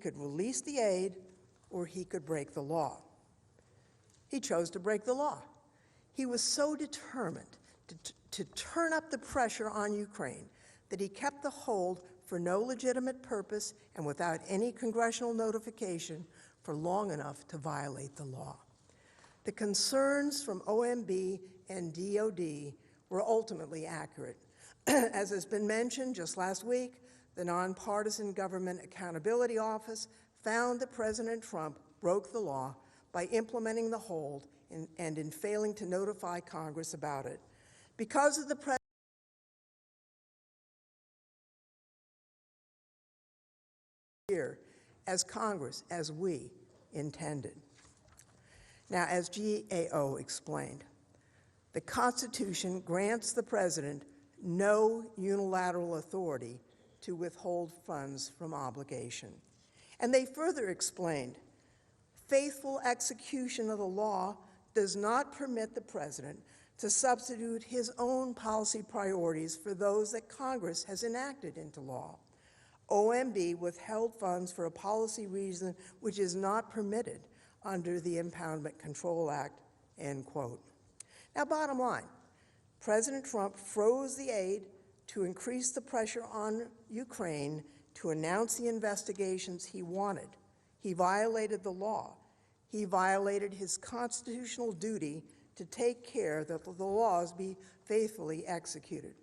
could release the aid or he could break the law. He chose to break the law. He was so determined to turn up the pressure on Ukraine that he kept the hold for no legitimate purpose and without any congressional notification for long enough to violate the law. The concerns from OMB and DOD were ultimately accurate. As has been mentioned just last week, the Nonpartisan Government Accountability Office found that President Trump broke the law by implementing the hold and in failing to notify Congress about it. Because of the as Congress, as we intended. Now, as GAO explained, the Constitution grants the President no unilateral authority to withhold funds from obligation. And they further explained, faithful execution of the law does not permit the President to substitute his own policy priorities for those that Congress has enacted into law. OMB withheld funds for a policy reason which is not permitted under the Impoundment Control Act, end quote. Now, bottom line, President Trump froze the aid to increase the pressure on Ukraine to announce the investigations he wanted. He violated the law. He violated his constitutional duty to take care that the laws be faithfully executed.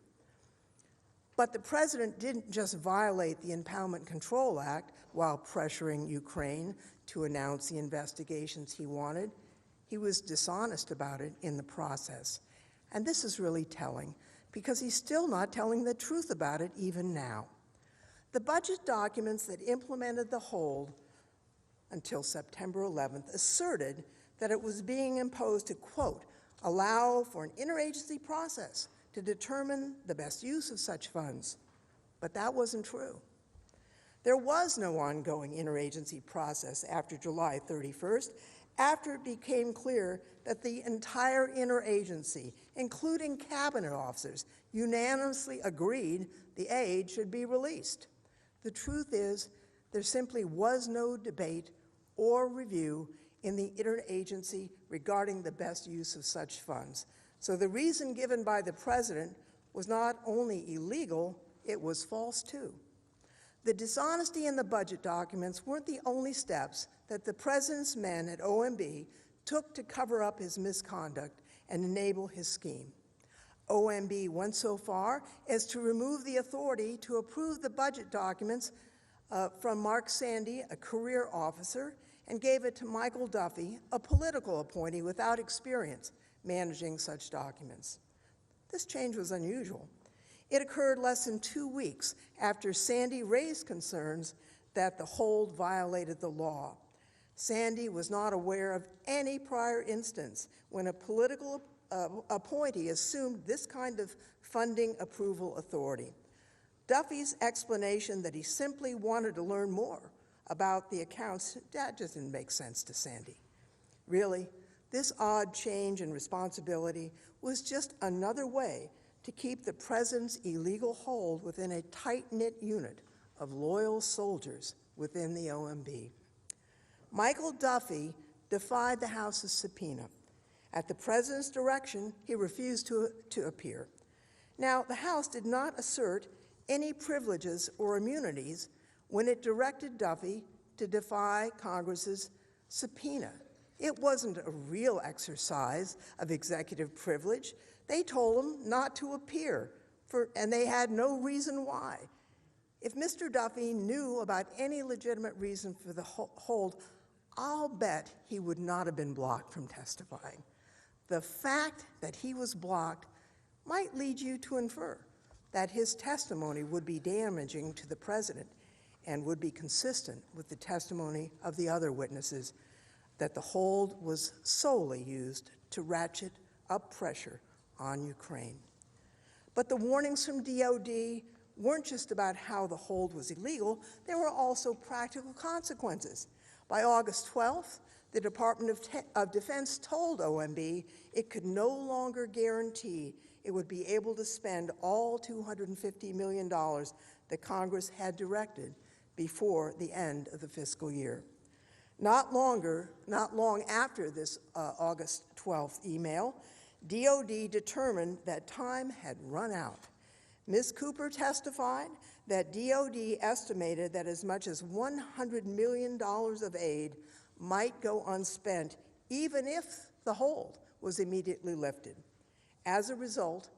But the President didn't just violate the Impoundment Control Act while pressuring Ukraine to announce the investigations he wanted. He was dishonest about it in the process. And this is really telling, because he's still not telling the truth about it even now. The budget documents that implemented the hold until September 11th asserted that it was being imposed to, quote, allow for an interagency process to determine the best use of such funds. But that wasn't true. There was no ongoing interagency process after July 31st, after it became clear that the entire interagency, including cabinet officers, unanimously agreed the aid should be released. The truth is, there simply was no debate or review in the interagency regarding the best use of such funds. So the reason given by the President was not only illegal, it was false too. The dishonesty in the budget documents weren't the only steps that the President's men at OMB took to cover up his misconduct and enable his scheme. OMB went so far as to remove the authority to approve the budget documents from Mark Sandy, a career officer, and gave it to Michael Duffy, a political appointee without experience managing such documents. This change was unusual. It occurred less than 2 weeks after Sandy raised concerns that the hold violated the law. Sandy was not aware of any prior instance when a political appointee assumed this kind of funding approval authority. Duffy's explanation that he simply wanted to learn more about the accounts, that just didn't make sense to Sandy. Really, this odd change in responsibility was just another way to keep the President's illegal hold within a tight-knit unit of loyal soldiers within the OMB. Michael Duffy defied the House's subpoena. At the President's direction, he refused to appear. Now, the House did not assert any privileges or immunities when it directed Duffy to defy Congress's subpoena. It wasn't a real exercise of executive privilege. They told him not to appear, and they had no reason why. If Mr. Duffy knew about any legitimate reason for the hold, I'll bet he would not have been blocked from testifying. The fact that he was blocked might lead you to infer that his testimony would be damaging to the President and would be consistent with the testimony of the other witnesses that the hold was solely used to ratchet up pressure on Ukraine. But the warnings from DOD weren't just about how the hold was illegal, there were also practical consequences. By August 12th, the Department of Defense told OMB it could no longer guarantee it would be able to spend all $250 million that Congress had directed before the end of the fiscal year. Not long after this August 12th email, DOD determined that time had run out. Ms. Cooper testified that DOD estimated that as much as $100 million of aid might go unspent, even if the hold was immediately lifted. As a result,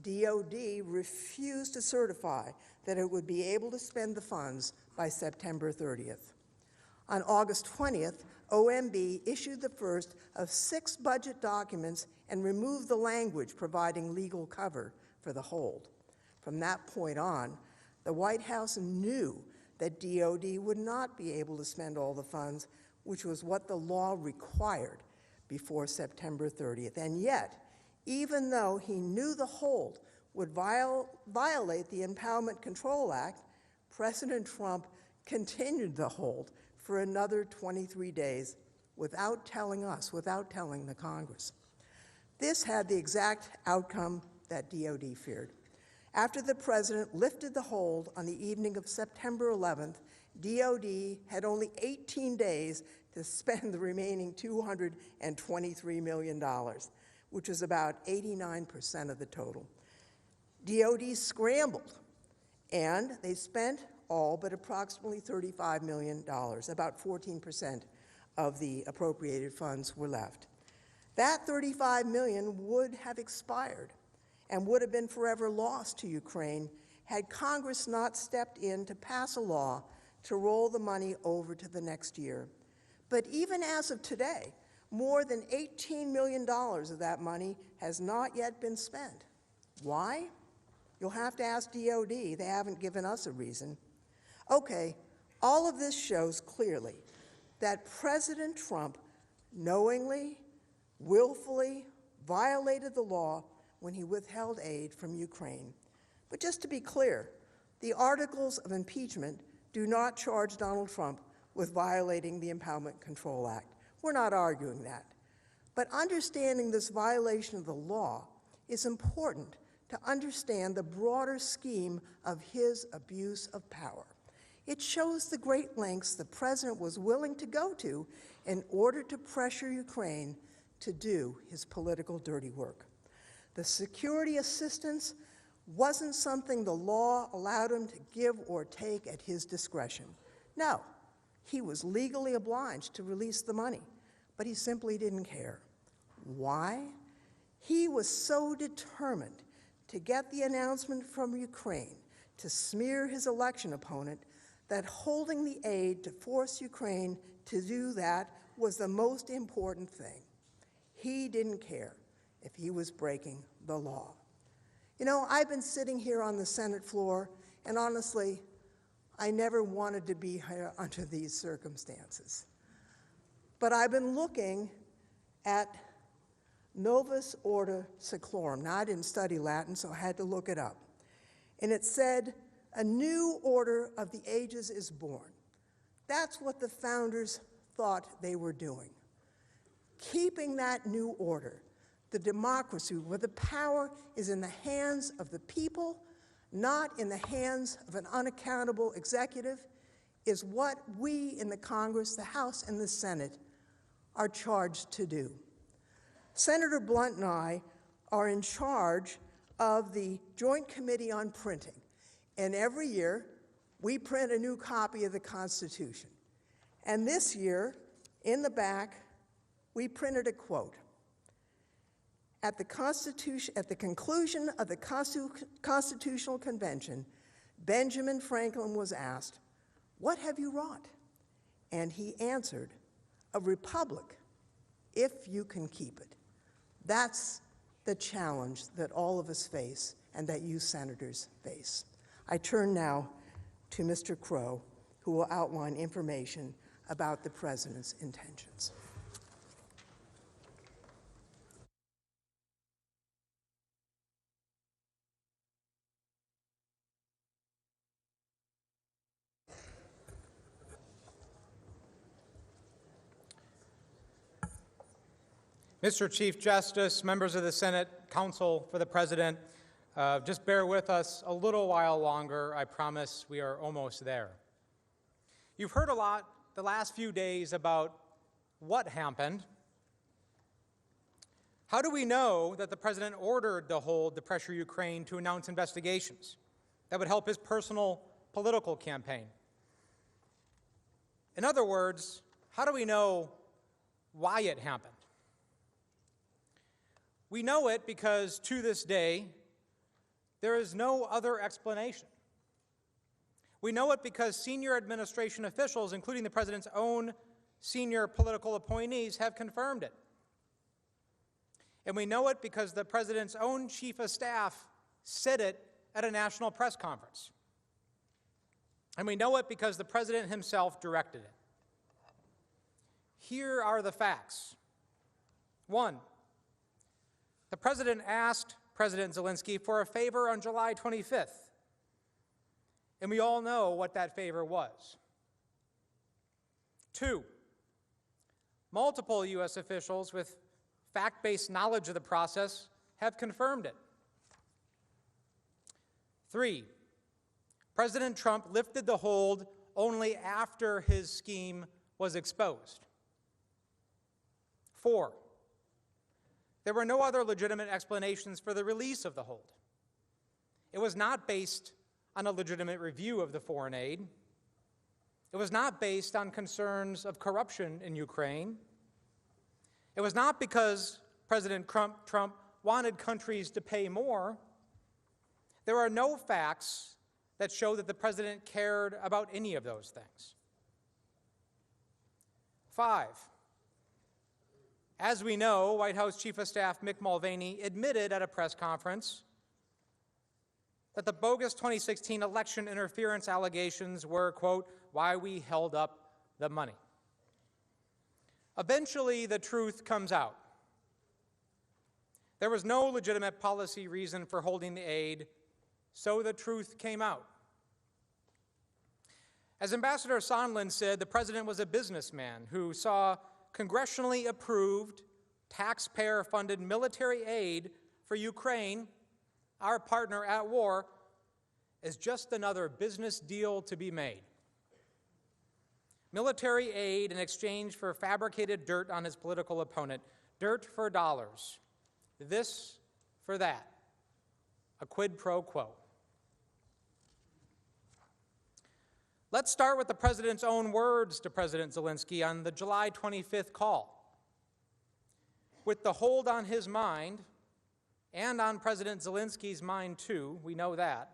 DOD refused to certify that it would be able to spend the funds by September 30th. On August 20th, OMB issued the first of 6 budget documents and removed the language providing legal cover for the hold. From that point on, the White House knew that DOD would not be able to spend all the funds, which was what the law required before September 30th. And yet, even though he knew the hold would violate the Impeachment Control Act, President Trump continued the hold for another 23 days without telling us, without telling the Congress. This had the exact outcome that DOD feared. After the president lifted the hold on the evening of September 11th, DOD had only 18 days to spend the remaining $223 million, which was about 89% of the total. DOD scrambled, and they spent all but approximately $35 million, about 14% of the appropriated funds were left. That $35 million would have expired and would have been forever lost to Ukraine had Congress not stepped in to pass a law to roll the money over to the next year. But even as of today, more than $18 million of that money has not yet been spent. Why? You'll have to ask DOD. They haven't given us a reason. Okay, all of this shows clearly that President Trump knowingly, willfully violated the law when he withheld aid from Ukraine. But just to be clear, the articles of impeachment do not charge Donald Trump with violating the Impeachment Control Act. We're not arguing that. But understanding this violation of the law is important to understand the broader scheme of his abuse of power. It shows the great lengths the president was willing to go to in order to pressure Ukraine to do his political dirty work. The security assistance wasn't something the law allowed him to give or take at his discretion. No, he was legally obliged to release the money, but he simply didn't care. Why? He was so determined to get the announcement from Ukraine to smear his election opponent that holding the aid to force Ukraine to do that was the most important thing. He didn't care if he was breaking the law. You know, I've been sitting here on the Senate floor, and honestly, I never wanted to be here under these circumstances. But I've been looking at Novus Ordo Seclorum. Now, I didn't study Latin, so I had to look it up. And it said, a new order of the ages is born. That's what the founders thought they were doing. Keeping that new order, the democracy, where the power is in the hands of the people, not in the hands of an unaccountable executive, is what we in the Congress, the House, and the Senate are charged to do. Senator Blunt and I are in charge of the Joint Committee on Printing, and every year we print a new copy of the Constitution. And this year, in the back, we printed a quote. At the conclusion of the Constitutional Convention, Benjamin Franklin was asked, "What have you wrought?" And he answered, "A republic, if you can keep it." That's the challenge that all of us face and that you senators face. I turn now to Mr. Crow, who will outline information about the president's intentions. Mr. Chief Justice, members of the Senate, counsel for the President, just bear with us a little while longer. I promise we are almost there. You've heard a lot the last few days about what happened. How do we know that the president ordered the hold to pressure Ukraine to announce investigations that would help his personal political campaign? In other words, how do we know why it happened? We know it because to this day, there is no other explanation. We know it because senior administration officials, including the president's own senior political appointees, have confirmed it. And we know it because the president's own chief of staff said it at a national press conference. And we know it because the president himself directed it. Here are the facts. 1, the president asked President Zelensky for a favor on July 25th. And we all know what that favor was. 2, multiple U.S. officials with fact-based knowledge of the process have confirmed it. 3, President Trump lifted the hold only after his scheme was exposed. 4, there were no other legitimate explanations for the release of the hold. It was not based on a legitimate review of the foreign aid. It was not based on concerns of corruption in Ukraine. It was not because President Trump wanted countries to pay more. There are no facts that show that the president cared about any of those things. 5, as we know, White House Chief of Staff Mick Mulvaney admitted at a press conference that the bogus 2016 election interference allegations were, quote, why we held up the money. Eventually, the truth comes out. There was no legitimate policy reason for holding the aid, so the truth came out. As Ambassador Sondland said, the president was a businessman who saw congressionally approved, taxpayer-funded military aid for Ukraine, our partner at war, as just another business deal to be made. Military aid in exchange for fabricated dirt on his political opponent, dirt for dollars, this for that, a quid pro quo. Let's start with the president's own words to President Zelensky on the July 25th call. With the hold on his mind, and on President Zelensky's mind too, we know that,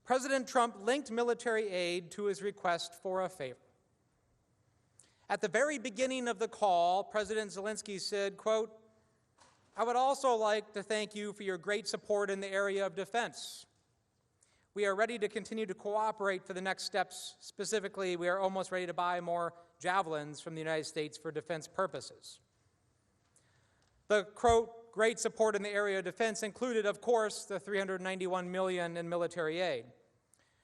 President Trump linked military aid to his request for a favor. At the very beginning of the call, President Zelensky said, quote, I would also like to thank you for your great support in the area of defense. We are ready to continue to cooperate for the next steps. Specifically, we are almost ready to buy more javelins from the United States for defense purposes. The, quote, great support in the area of defense included, of course, the $391 million in military aid.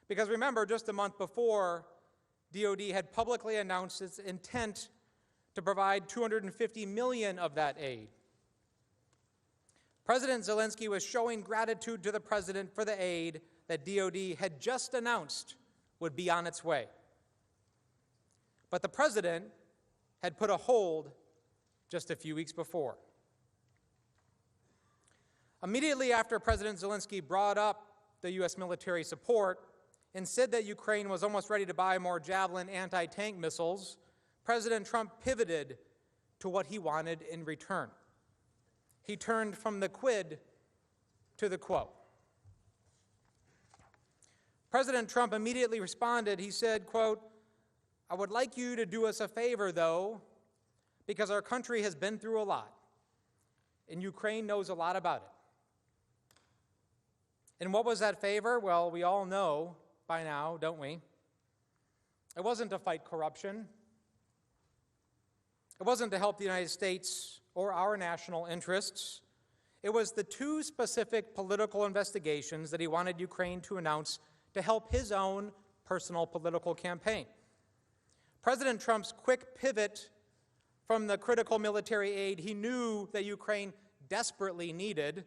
Because remember, just a month before, DoD had publicly announced its intent to provide $250 million of that aid. President Zelensky was showing gratitude to the president for the aid that DoD had just announced would be on its way. But the president had put a hold just a few weeks before. Immediately after President Zelensky brought up the U.S. military support and said that Ukraine was almost ready to buy more Javelin anti-tank missiles, President Trump pivoted to what he wanted in return. He turned from the quid to the quo. President Trump immediately responded. He said, quote, I would like you to do us a favor, though, because our country has been through a lot, and Ukraine knows a lot about it. And what was that favor? Well, we all know by now, don't we? It wasn't to fight corruption. It wasn't to help the United States or our national interests. It was the two specific political investigations that he wanted Ukraine to announce to help his own personal political campaign. President Trump's quick pivot from the critical military aid he knew that Ukraine desperately needed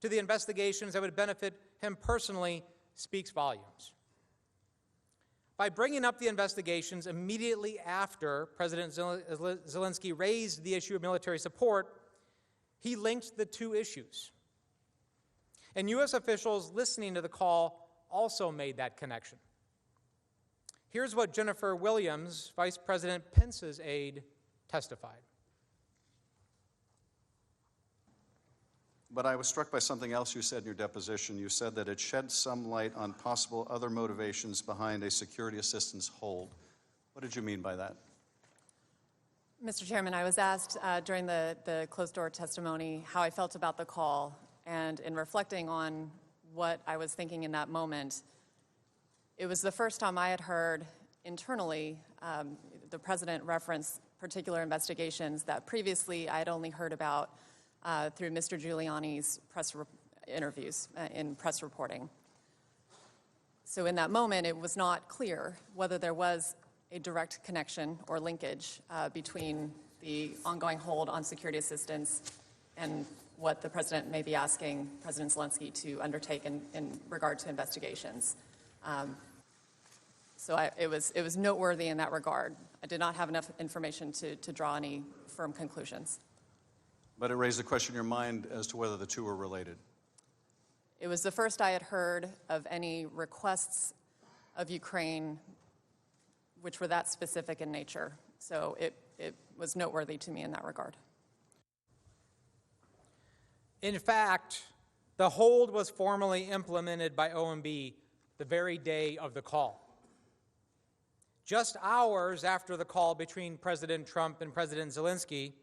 to the investigations that would benefit him personally speaks volumes. by bringing up the investigations immediately after President Zelensky raised the issue of military support, he linked the two issues. And U.S. officials listening to the call also made that connection. Here's what Jennifer Williams, Vice President Pence's aide, testified. But I was struck by something else you said in your deposition. You said that it shed some light on possible other motivations behind a security assistance hold. What did you mean by that? Mr. Chairman, I was asked during the closed-door testimony how I felt about the call, and in reflecting on what I was thinking in that moment, it was the first time I had heard internally the President reference particular investigations that previously I had only heard about through Mr. Giuliani's press interviews in press reporting. So in that moment, it was not clear whether there was a direct connection or linkage between the ongoing hold on security assistance and what the President may be asking President Zelensky to undertake in regard to investigations. So it was noteworthy in that regard. I did not have enough information to draw any firm conclusions. But it raised a question in your mind as to whether the two were related. It was the first I had heard of any requests of Ukraine which were that specific in nature. So it was noteworthy to me in that regard. In fact, the hold was formally implemented by OMB the very day of the call. Just hours after the call between President Trump and President Zelensky,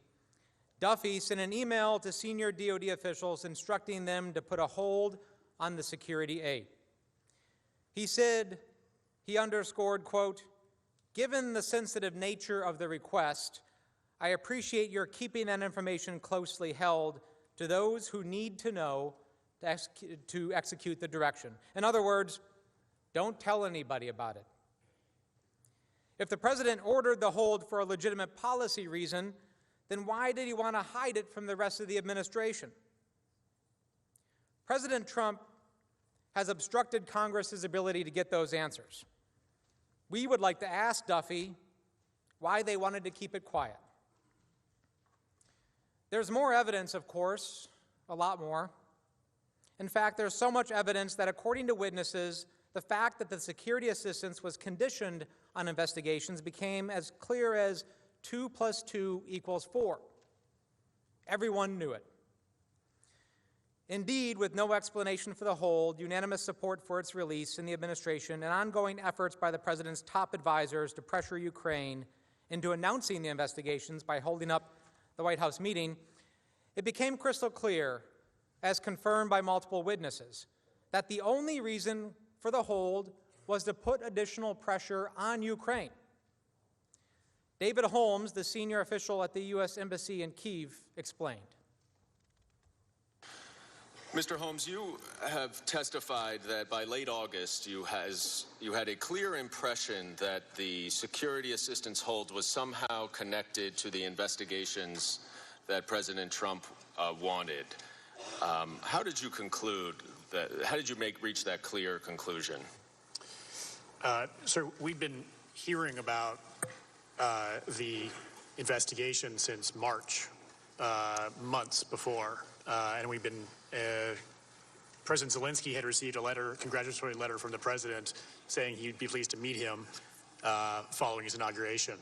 Duffy sent an email to senior DoD officials instructing them to put a hold on the security aid. He said, he underscored, quote, "Given the sensitive nature of the request, I appreciate your keeping that information closely held to those who need to know to execute the direction." In other words, don't tell anybody about it. If the President ordered the hold for a legitimate policy reason, then why did he want to hide it from the rest of the administration? President Trump has obstructed Congress's ability to get those answers. We would like to ask Duffy why they wanted to keep it quiet. There's more evidence, of course, a lot more. In fact, there's so much evidence that, according to witnesses, the fact that the security assistance was conditioned on investigations became as clear as 2 + 2 = 4. Everyone knew it. Indeed, with no explanation for the hold, unanimous support for its release in the administration, and ongoing efforts by the President's top advisors to pressure Ukraine into announcing the investigations by holding up the White House meeting, it became crystal clear, as confirmed by multiple witnesses, that the only reason for the hold was to put additional pressure on Ukraine. David Holmes, the senior official at the U.S. Embassy in Kyiv, explained. Mr. Holmes, you have testified that by late August you had a clear impression that the security assistance hold was somehow connected to the investigations that President Trump wanted. How did you conclude that? How did you reach that clear conclusion? Sir, we've been hearing about the investigation since March, months before, and we've been. President Zelensky had received a congratulatory letter from the president saying he'd be pleased to meet him following his inauguration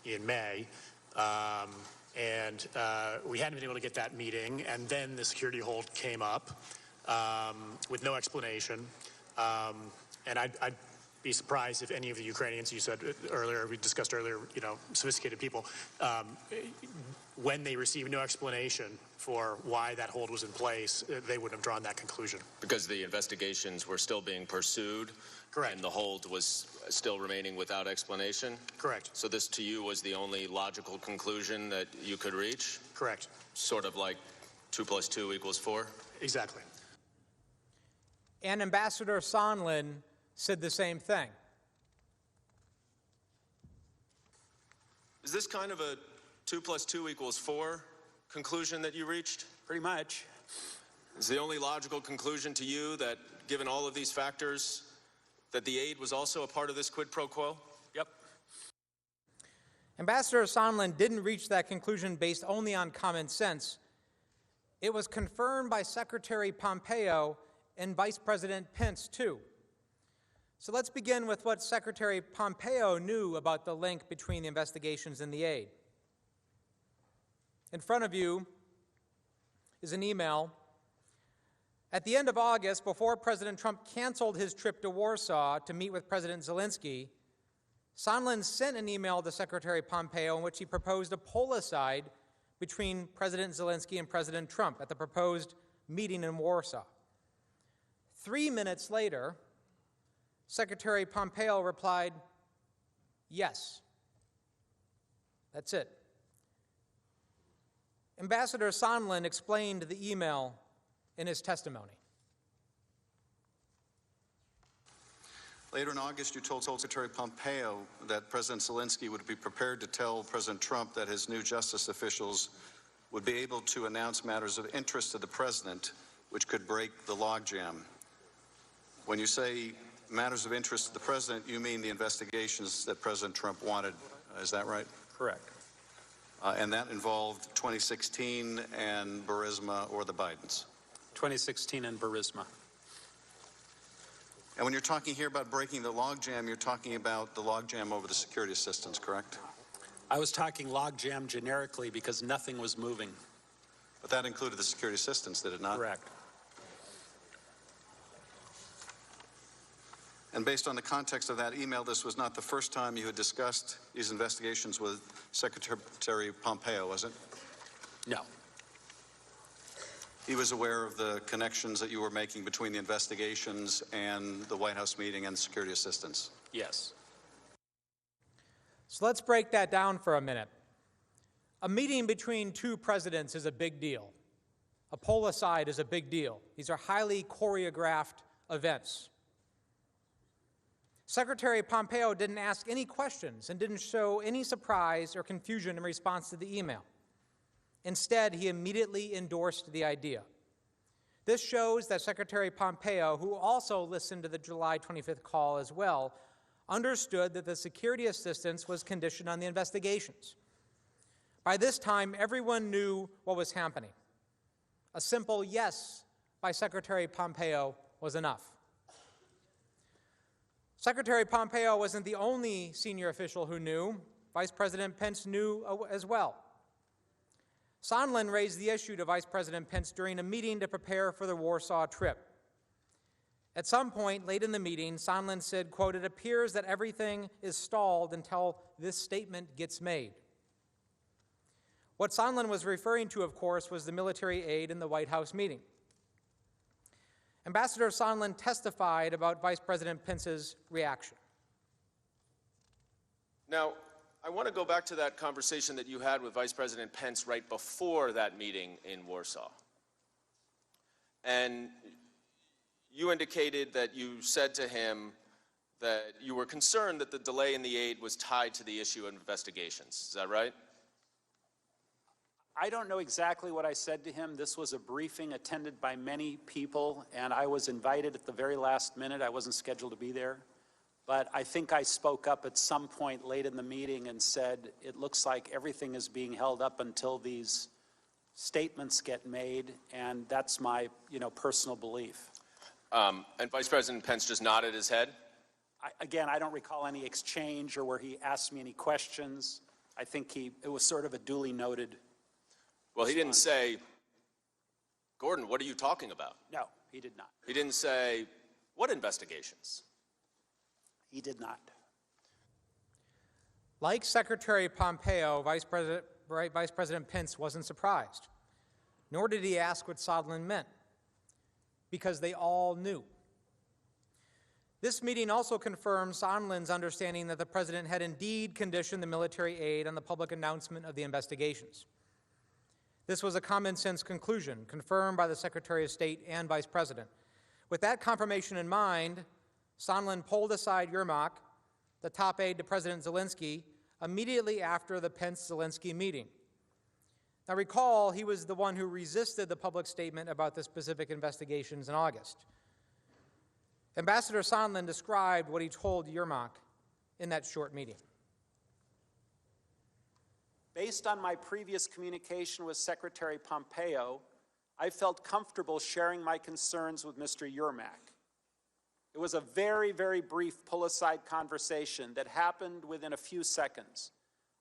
in May. And we hadn't been able to get that meeting, and then the security hold came up with no explanation. And I'd be surprised if any of the Ukrainians, you said earlier, we discussed earlier, sophisticated people, when they received no explanation for why that hold was in place, they wouldn't have drawn that conclusion. Because the investigations were still being pursued? Correct. And the hold was still remaining without explanation? Correct. So this, to you, was the only logical conclusion that you could reach? Correct. Sort of like 2 + 2 = 4? Exactly. And Ambassador Sondland said the same thing. Is this kind of a 2 + 2 = 4 conclusion that you reached? Pretty much. Is the only logical conclusion to you that, given all of these factors, that the aid was also a part of this quid pro quo? Yep. Ambassador Sondland didn't reach that conclusion based only on common sense. It was confirmed by Secretary Pompeo and Vice President Pence, too. So let's begin with what Secretary Pompeo knew about the link between the investigations and the aid. In front of you is an email. At the end of August, before President Trump canceled his trip to Warsaw to meet with President Zelensky, Sondland sent an email to Secretary Pompeo in which he proposed a pull-aside between President Zelensky and President Trump at the proposed meeting in Warsaw. 3 minutes later, Secretary Pompeo replied, "Yes." That's it. Ambassador Sondland explained the email in his testimony. Later in August, you told Secretary Pompeo that President Zelensky would be prepared to tell President Trump that his new justice officials would be able to announce matters of interest to the president, which could break the logjam. When you say matters of interest to the president, you mean the investigations that President Trump wanted. Is that right? Correct. And that involved 2016 and Burisma or the Bidens. 2016 and Burisma. And when you're talking here about breaking the logjam, you're talking about the logjam over the security assistance, correct? I was talking logjam generically because nothing was moving. But that included the security assistance, did it not? Correct. And based on the context of that email, this was not the first time you had discussed these investigations with Secretary Pompeo, was it? No. He was aware of the connections that you were making between the investigations and the White House meeting and security assistance. Yes. So let's break that down for a minute. A meeting between two presidents is a big deal. A pull-aside is a big deal. These are highly choreographed events. Secretary Pompeo didn't ask any questions and didn't show any surprise or confusion in response to the email. Instead, he immediately endorsed the idea. This shows that Secretary Pompeo, who also listened to the July 25th call as well, understood that the security assistance was conditioned on the investigations. By this time, everyone knew what was happening. A simple yes by Secretary Pompeo was enough. Secretary Pompeo wasn't the only senior official who knew. Vice President Pence knew as well. Sondland raised the issue to Vice President Pence during a meeting to prepare for the Warsaw trip. At some point late in the meeting, Sondland said, quote, "It appears that everything is stalled until this statement gets made." What Sondland was referring to, of course, was the military aid in the White House meeting. Ambassador Sondland testified about Vice President Pence's reaction. Now, I want to go back to that conversation that you had with Vice President Pence right before that meeting in Warsaw. And you indicated that you said to him that you were concerned that the delay in the aid was tied to the issue of investigations. Is that right? I don't know exactly what I said to him. This was a briefing attended by many people, and I was invited at the very last minute. I wasn't scheduled to be there. But I think I spoke up at some point late in the meeting and said, it looks like everything is being held up until these statements get made, and that's my, personal belief. And Vice President Pence just nodded his head? Again, I don't recall any exchange or where he asked me any questions. I think it was sort of a duly noted. Well, he didn't say, "Gordon, what are you talking about?" No, he did not. He didn't say, "What investigations?" He did not. Like Secretary Pompeo, Vice President Pence wasn't surprised, nor did he ask what Sondland meant, because they all knew. This meeting also confirmed Sondland's understanding that the president had indeed conditioned the military aid on the public announcement of the investigations. This was a common-sense conclusion, confirmed by the Secretary of State and Vice President. With that confirmation in mind, Sondland pulled aside Yermak, the top aide to President Zelensky, immediately after the Pence-Zelensky meeting. Now recall, he was the one who resisted the public statement about the specific investigations in August. Ambassador Sondland described what he told Yermak in that short meeting. Based on my previous communication with Secretary Pompeo, I felt comfortable sharing my concerns with Mr. Yermak. It was a very, very brief pull-aside conversation that happened within a few seconds.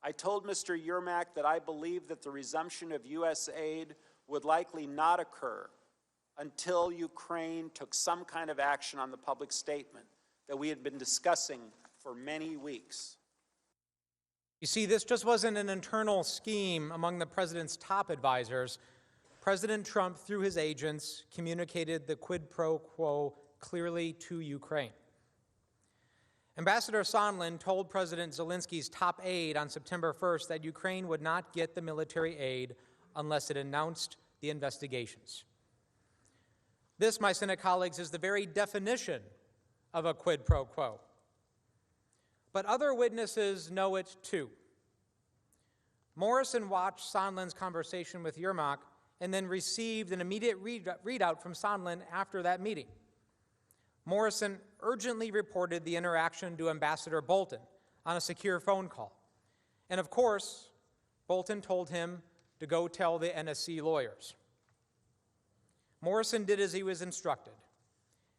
I told Mr. Yermak that I believed that the resumption of U.S. aid would likely not occur until Ukraine took some kind of action on the public statement that we had been discussing for many weeks. You see, this just wasn't an internal scheme among the president's top advisors. President Trump, through his agents, communicated the quid pro quo clearly to Ukraine. Ambassador Sondland told President Zelensky's top aide on September 1st that Ukraine would not get the military aid unless it announced the investigations. This, my Senate colleagues, is the very definition of a quid pro quo. But other witnesses know it too. Morrison watched Sondland's conversation with Yermak and then received an immediate readout from Sondland after that meeting. Morrison urgently reported the interaction to Ambassador Bolton on a secure phone call. And of course, Bolton told him to go tell the NSC lawyers. Morrison did as he was instructed.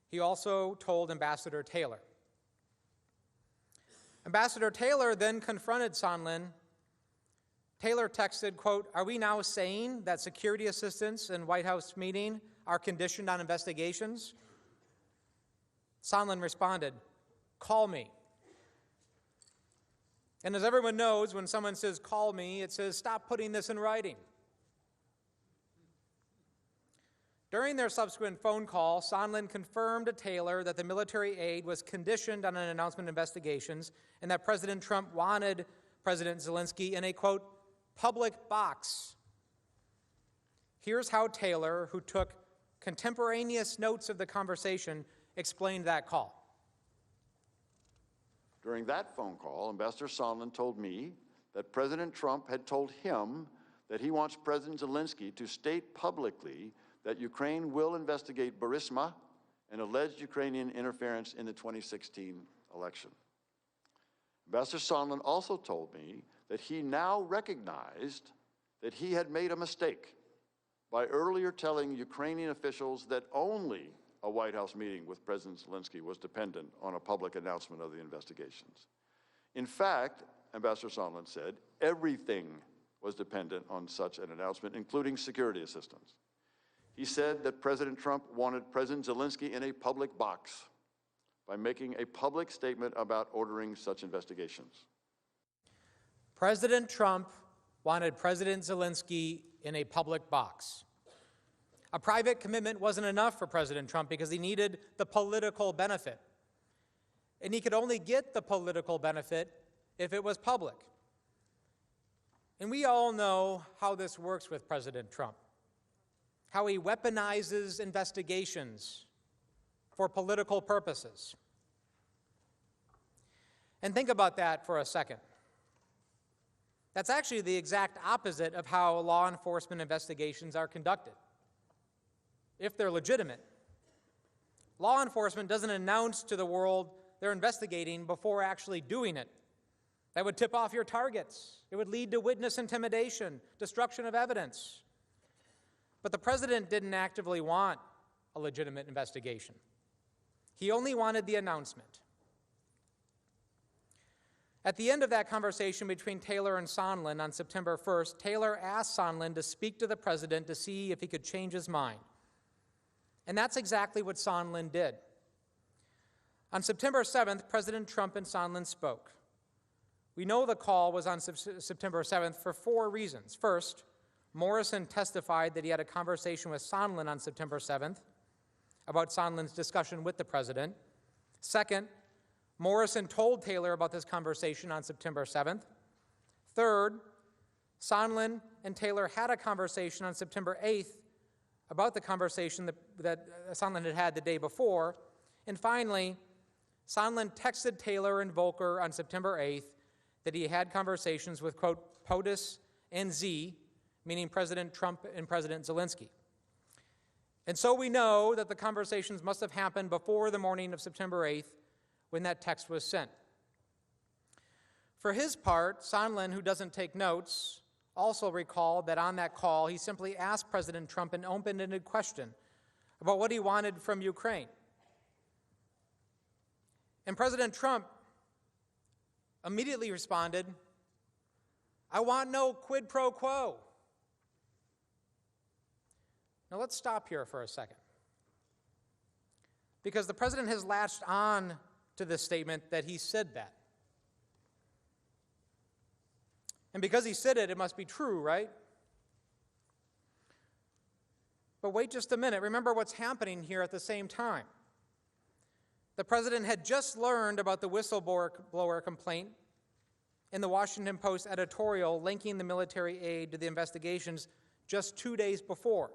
He also told Ambassador Taylor. Ambassador Taylor then confronted Sondland. Taylor texted, quote, "Are we now saying that security assistance and White House meeting are conditioned on investigations?" Sondland responded, "Call me." And as everyone knows, when someone says, "Call me," it says, "Stop putting this in writing." During their subsequent phone call, Sondland confirmed to Taylor that the military aid was conditioned on an announcement of investigations and that President Trump wanted President Zelensky in a, quote, "public box." Here's how Taylor, who took contemporaneous notes of the conversation, explained that call. During that phone call, Ambassador Sondland told me that President Trump had told him that he wants President Zelensky to state publicly that Ukraine will investigate Burisma and alleged Ukrainian interference in the 2016 election. Ambassador Sondland also told me that he now recognized that he had made a mistake by earlier telling Ukrainian officials that only a White House meeting with President Zelensky was dependent on a public announcement of the investigations. In fact, Ambassador Sondland said, everything was dependent on such an announcement, including security assistance. He said that President Trump wanted President Zelensky in a public box by making a public statement about ordering such investigations. President Trump wanted President Zelensky in a public box. A private commitment wasn't enough for President Trump because he needed the political benefit. And he could only get the political benefit if it was public. And we all know how this works with President Trump, how he weaponizes investigations for political purposes. And think about that for a second. That's actually the exact opposite of how law enforcement investigations are conducted, if they're legitimate. Law enforcement doesn't announce to the world they're investigating before actually doing it. That would tip off your targets. It would lead to witness intimidation, destruction of evidence. But the president didn't actively want a legitimate investigation. He only wanted the announcement. At the end of that conversation between Taylor and Sondland on September 1st, Taylor asked Sondland to speak to the president to see if he could change his mind. And that's exactly what Sondland did. On September 7th, President Trump and Sondland spoke. We know the call was on September 7th for 4 reasons. First, Morrison testified that he had a conversation with Sondland on September 7th about Sondland's discussion with the president. Second, Morrison told Taylor about this conversation on September 7th. Third, Sondland and Taylor had a conversation on September 8th about the conversation that Sondland had had the day before. And finally, Sondland texted Taylor and Volker on September 8th that he had conversations with, quote, POTUS and Z, meaning President Trump and President Zelensky. And so we know that the conversations must have happened before the morning of September 8th when that text was sent. For his part, Sondland, who doesn't take notes, also recalled that on that call he simply asked President Trump an open-ended question about what he wanted from Ukraine. And President Trump immediately responded, "I want no quid pro quo." Now let's stop here for a second, because the president has latched on to this statement that he said that. And because he said it, it must be true, right? But wait just a minute. Remember what's happening here at the same time. The president had just learned about the whistleblower complaint in the Washington Post editorial linking the military aid to the investigations just 2 days before.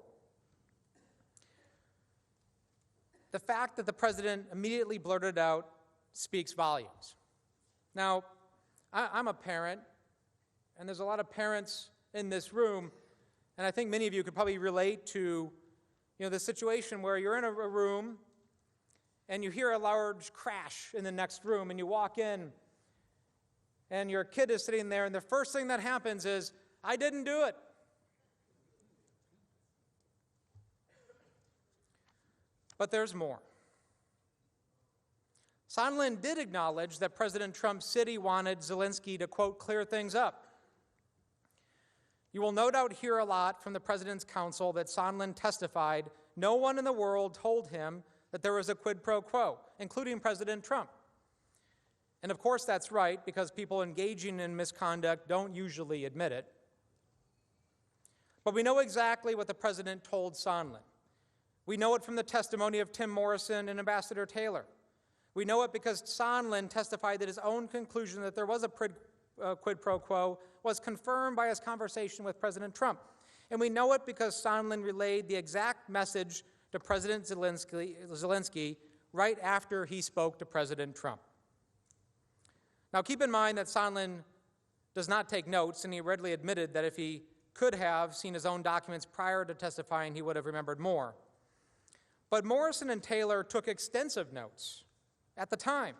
The fact that the president immediately blurted out speaks volumes. Now, I'm a parent, and there's a lot of parents in this room, and I think many of you could probably relate to, the situation where you're in a room and you hear a large crash in the next room, and you walk in, and your kid is sitting there, and the first thing that happens is, "I didn't do it." But there's more. Sondland did acknowledge that President Trump said he wanted Zelensky to, quote, "clear things up." You will no doubt hear a lot from the President's counsel that Sondland testified no one in the world told him that there was a quid pro quo, including President Trump. And of course that's right, because people engaging in misconduct don't usually admit it. But we know exactly what the President told Sondland. We know it from the testimony of Tim Morrison and Ambassador Taylor. We know it because Sondland testified that his own conclusion that there was a quid pro quo was confirmed by his conversation with President Trump. And we know it because Sondland relayed the exact message to President Zelensky right after he spoke to President Trump. Now keep in mind that Sondland does not take notes, and he readily admitted that if he could have seen his own documents prior to testifying, he would have remembered more. But Morrison and Taylor took extensive notes at the time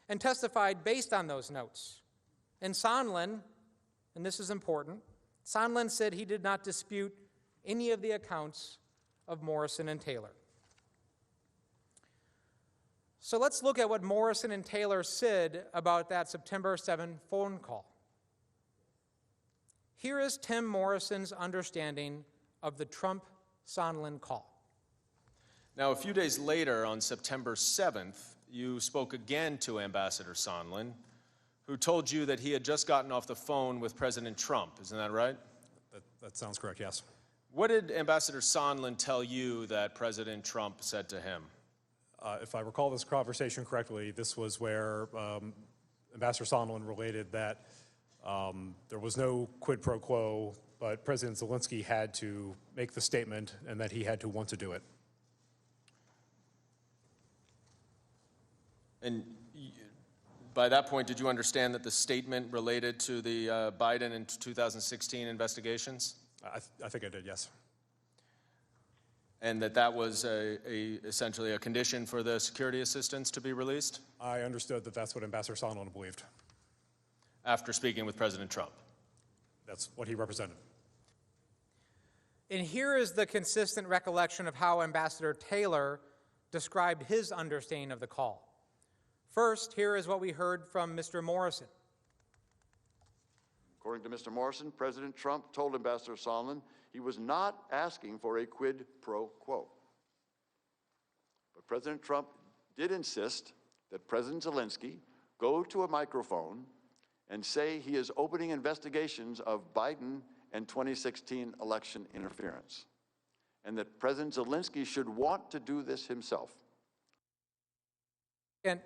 and testified based on those notes. And Sondland, and this is important, Sondland said he did not dispute any of the accounts of Morrison and Taylor. So let's look at what Morrison and Taylor said about that September 7 phone call. Here is Tim Morrison's understanding of the Trump-Sondland call. Now, a few days later, on September 7th, you spoke again to Ambassador Sondland, who told you that he had just gotten off the phone with President Trump. Isn't that right? That sounds correct, yes. What did Ambassador Sondland tell you that President Trump said to him? If I recall this conversation correctly, this was where Ambassador Sondland related that there was no quid pro quo, but President Zelensky had to make the statement and that he had to want to do it. And by that point, did you understand that the statement related to the Biden and 2016 investigations? I think I did, yes. And that was essentially a condition for the security assistance to be released? I understood that that's what Ambassador Sondland believed. After speaking with President Trump? That's what he represented. And here is the consistent recollection of how Ambassador Taylor described his understanding of the call. First, here is what we heard from Mr. Morrison. According to Mr. Morrison, President Trump told Ambassador Sondland he was not asking for a quid pro quo. But President Trump did insist that President Zelensky go to a microphone and say he is opening investigations of Biden and 2016 election interference, and that President Zelensky should want to do this himself. And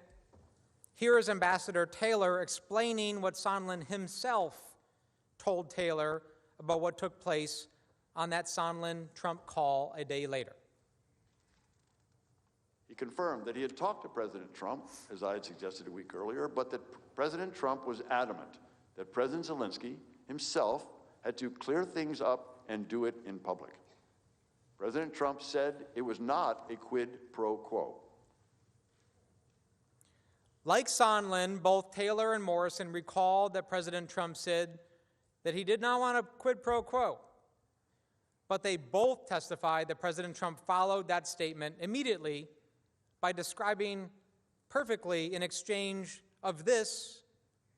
here is Ambassador Taylor explaining what Sondland himself told Taylor about what took place on that Sondland-Trump call a day later. He confirmed that he had talked to President Trump, as I had suggested a week earlier, but that President Trump was adamant that President Zelensky himself had to clear things up and do it in public. President Trump said it was not a quid pro quo. Like Sondland, both Taylor and Morrison recalled that President Trump said that he did not want a quid pro quo. But they both testified that President Trump followed that statement immediately by describing perfectly an exchange of this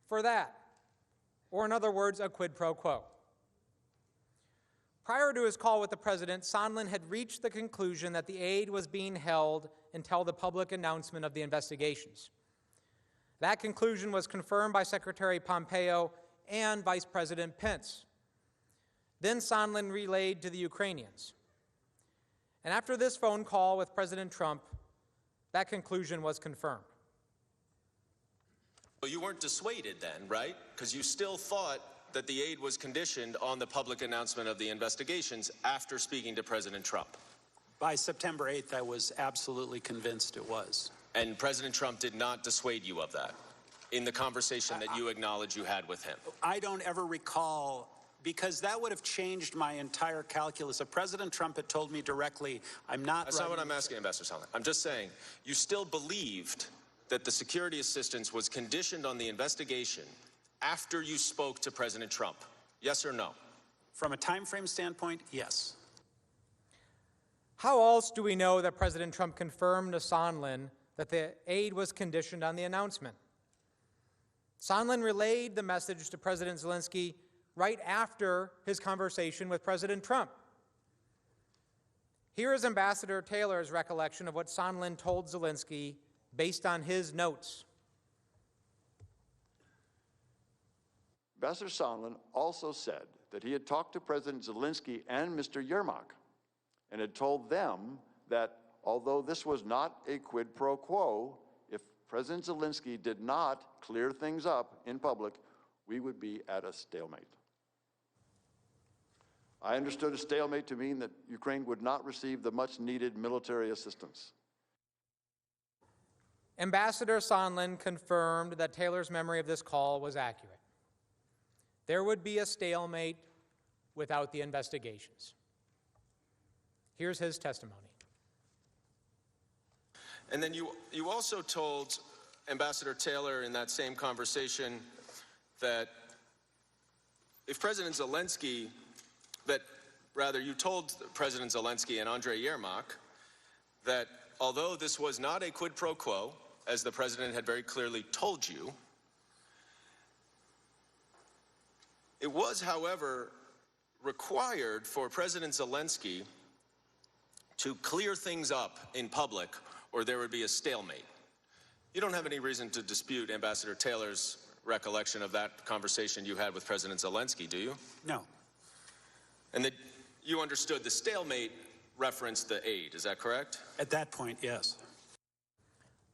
for that, or in other words, a quid pro quo. Prior to his call with the president, Sondland had reached the conclusion that the aid was being held until the public announcement of the investigations. That conclusion was confirmed by Secretary Pompeo and Vice President Pence. Then Sondland relayed to the Ukrainians. And after this phone call with President Trump, that conclusion was confirmed. Well, you weren't dissuaded then, right? Because you still thought that the aid was conditioned on the public announcement of the investigations after speaking to President Trump. By September 8th, I was absolutely convinced it was. And President Trump did not dissuade you of that in the conversation that you acknowledge you had with him. I don't ever recall, because that would have changed my entire calculus. If President Trump had told me directly, I'm not... That's not what I'm asking, Ambassador Sondland. I'm just saying, you still believed that the security assistance was conditioned on the investigation after you spoke to President Trump. Yes or no? From a time frame standpoint, yes. How else do we know that President Trump confirmed to Sondland that the aid was conditioned on the announcement? Sondland relayed the message to President Zelensky right after his conversation with President Trump. Here is Ambassador Taylor's recollection of what Sondland told Zelensky based on his notes. Ambassador Sondland also said that he had talked to President Zelensky and Mr. Yermak and had told them that although this was not a quid pro quo, if President Zelensky did not clear things up in public, we would be at a stalemate. I understood a stalemate to mean that Ukraine would not receive the much-needed military assistance. Ambassador Sondland confirmed that Taylor's memory of this call was accurate. There would be a stalemate without the investigations. Here's his testimony. And then you also told Ambassador Taylor in that same conversation that if President Zelensky, you told President Zelensky and Andrei Yermak that although this was not a quid pro quo, as the president had very clearly told you, it was, however, required for President Zelensky to clear things up in public or there would be a stalemate. You don't have any reason to dispute Ambassador Taylor's recollection of that conversation you had with President Zelensky, do you? No. And that you understood the stalemate referenced the aid, is that correct? At that point, yes.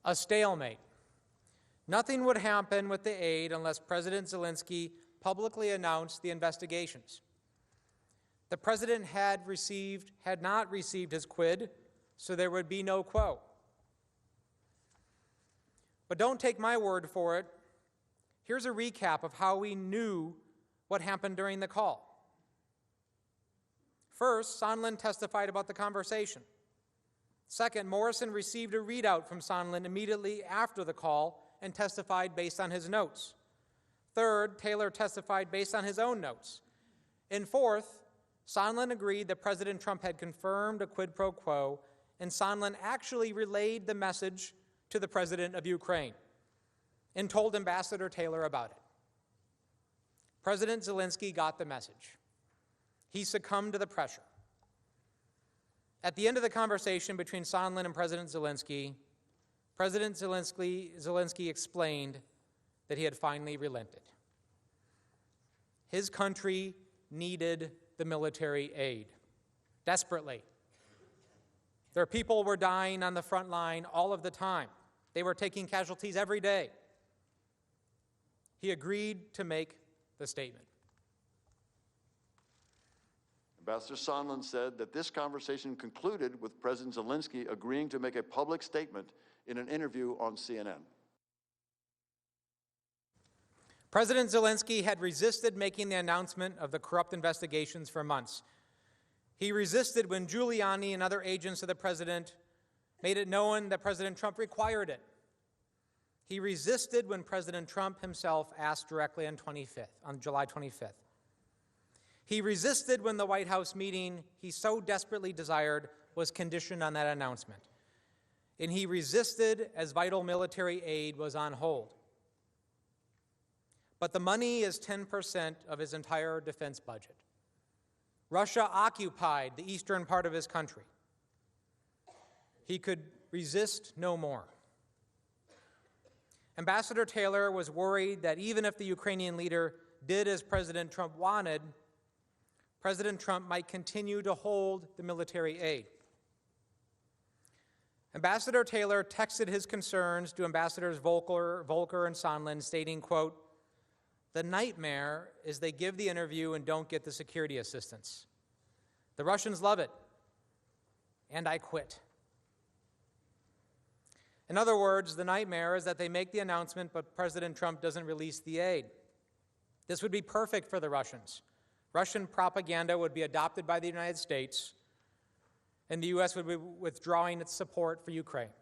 A stalemate. Nothing would happen with the aid unless President Zelensky publicly announced the investigations. The president had not received his quid, so there would be no quo. But don't take my word for it. Here's a recap of how we knew what happened during the call. First, Sondland testified about the conversation. Second, Morrison received a readout from Sondland immediately after the call and testified based on his notes. Third, Taylor testified based on his own notes. And fourth, Sondland agreed that President Trump had confirmed a quid pro quo, and Sondland actually relayed the message to the president of Ukraine and told Ambassador Taylor about it. President Zelensky got the message. He succumbed to the pressure. At the end of the conversation between Sondland and President Zelensky explained that he had finally relented. His country needed the military aid desperately. Their people were dying on the front line all of the time. They were taking casualties every day. He agreed to make the statement. Ambassador Sondland said that this conversation concluded with President Zelensky agreeing to make a public statement in an interview on CNN. President Zelensky had resisted making the announcement of the corrupt investigations for months. He resisted when Giuliani and other agents of the president made it known that President Trump required it. He resisted when President Trump himself asked directly on July 25th. He resisted when the White House meeting he so desperately desired was conditioned on that announcement. And he resisted as vital military aid was on hold. But the money is 10% of his entire defense budget. Russia occupied the eastern part of his country. He could resist no more. Ambassador Taylor was worried that even if the Ukrainian leader did as President Trump wanted, President Trump might continue to hold the military aid. Ambassador Taylor texted his concerns to Ambassadors Volker and Sondland, stating, quote, "The nightmare is they give the interview and don't get the security assistance. The Russians love it, and I quit." In other words, the nightmare is that they make the announcement, but President Trump doesn't release the aid. This would be perfect for the Russians. Russian propaganda would be adopted by the United States, and the U.S. would be withdrawing its support for Ukraine.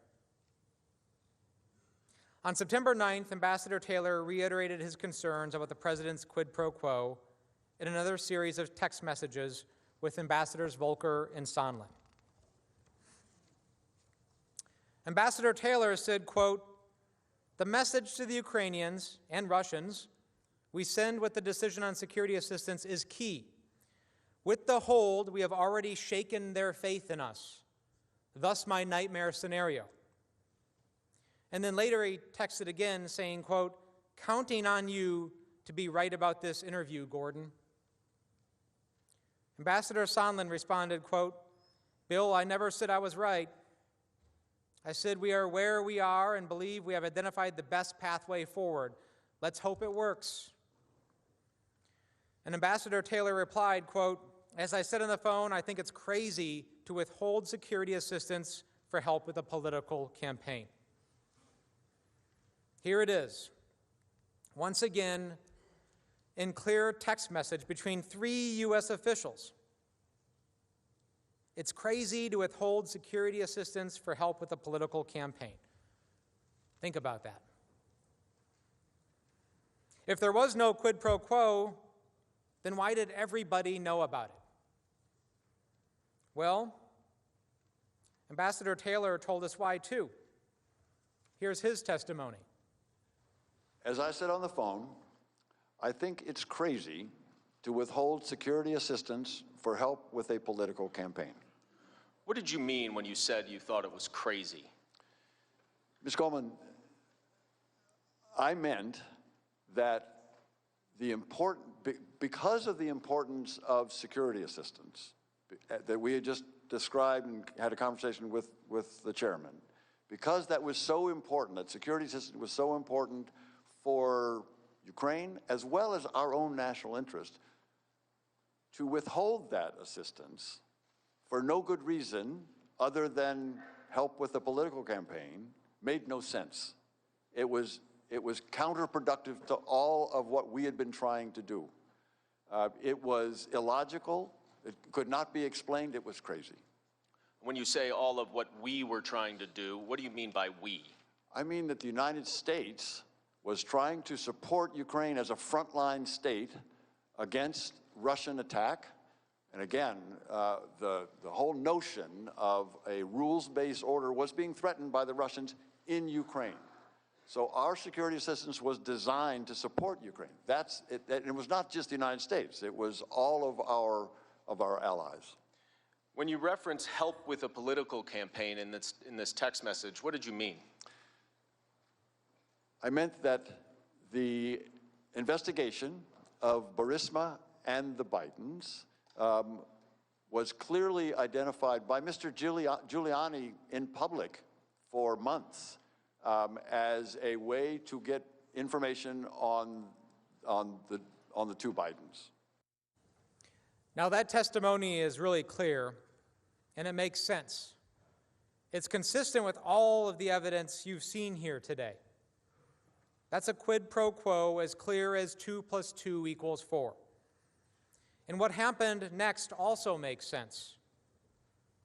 On September 9th, Ambassador Taylor reiterated his concerns about the president's quid pro quo in another series of text messages with Ambassadors Volker and Sondland. Ambassador Taylor said, quote, "The message to the Ukrainians and Russians we send with the decision on security assistance is key. With the hold, we have already shaken their faith in us. Thus my nightmare scenario." And then later he texted again saying, quote, "Counting on you to be right about this interview, Gordon." Ambassador Sondland responded, quote, "Bill, I never said I was right. I said we are where we are and believe we have identified the best pathway forward. Let's hope it works." And Ambassador Taylor replied, quote, "As I said on the phone, I think it's crazy to withhold security assistance for help with a political campaign." Here it is, once again, in clear text message between 3 U.S. officials. It's crazy to withhold security assistance for help with a political campaign. Think about that. If there was no quid pro quo, then why did everybody know about it? Well, Ambassador Taylor told us why too. Here's his testimony. As I said on the phone, I think it's crazy to withhold security assistance for help with a political campaign. What did you mean when you said you thought it was crazy? Ms. Coleman, I meant that because of the importance of security assistance that we had just described and had a conversation with the chairman, because that was so important, that security assistance was so important for Ukraine as well as our own national interest, to withhold that assistance for no good reason other than help with a political campaign made no sense. It was counterproductive to all of what we had been trying to do. It was illogical. It could not be explained. It was crazy. When you say all of what we were trying to do, what do you mean by we? I mean that the United States was trying to support Ukraine as a frontline state against Russian attack. And again, the whole notion of a rules-based order was being threatened by the Russians in Ukraine. So our security assistance was designed to support Ukraine. That's it. It was not just the United States. It was all of our allies. When you reference help with a political campaign in this text message, what did you mean? I meant that the investigation of Burisma and the Bidens was clearly identified by Mr. Giuliani in public for months as a way to get information on the 2 Bidens. Now that testimony is really clear, and it makes sense. It's consistent with all of the evidence you've seen here today. That's a quid pro quo as clear as 2 + 2 = 4. And what happened next also makes sense.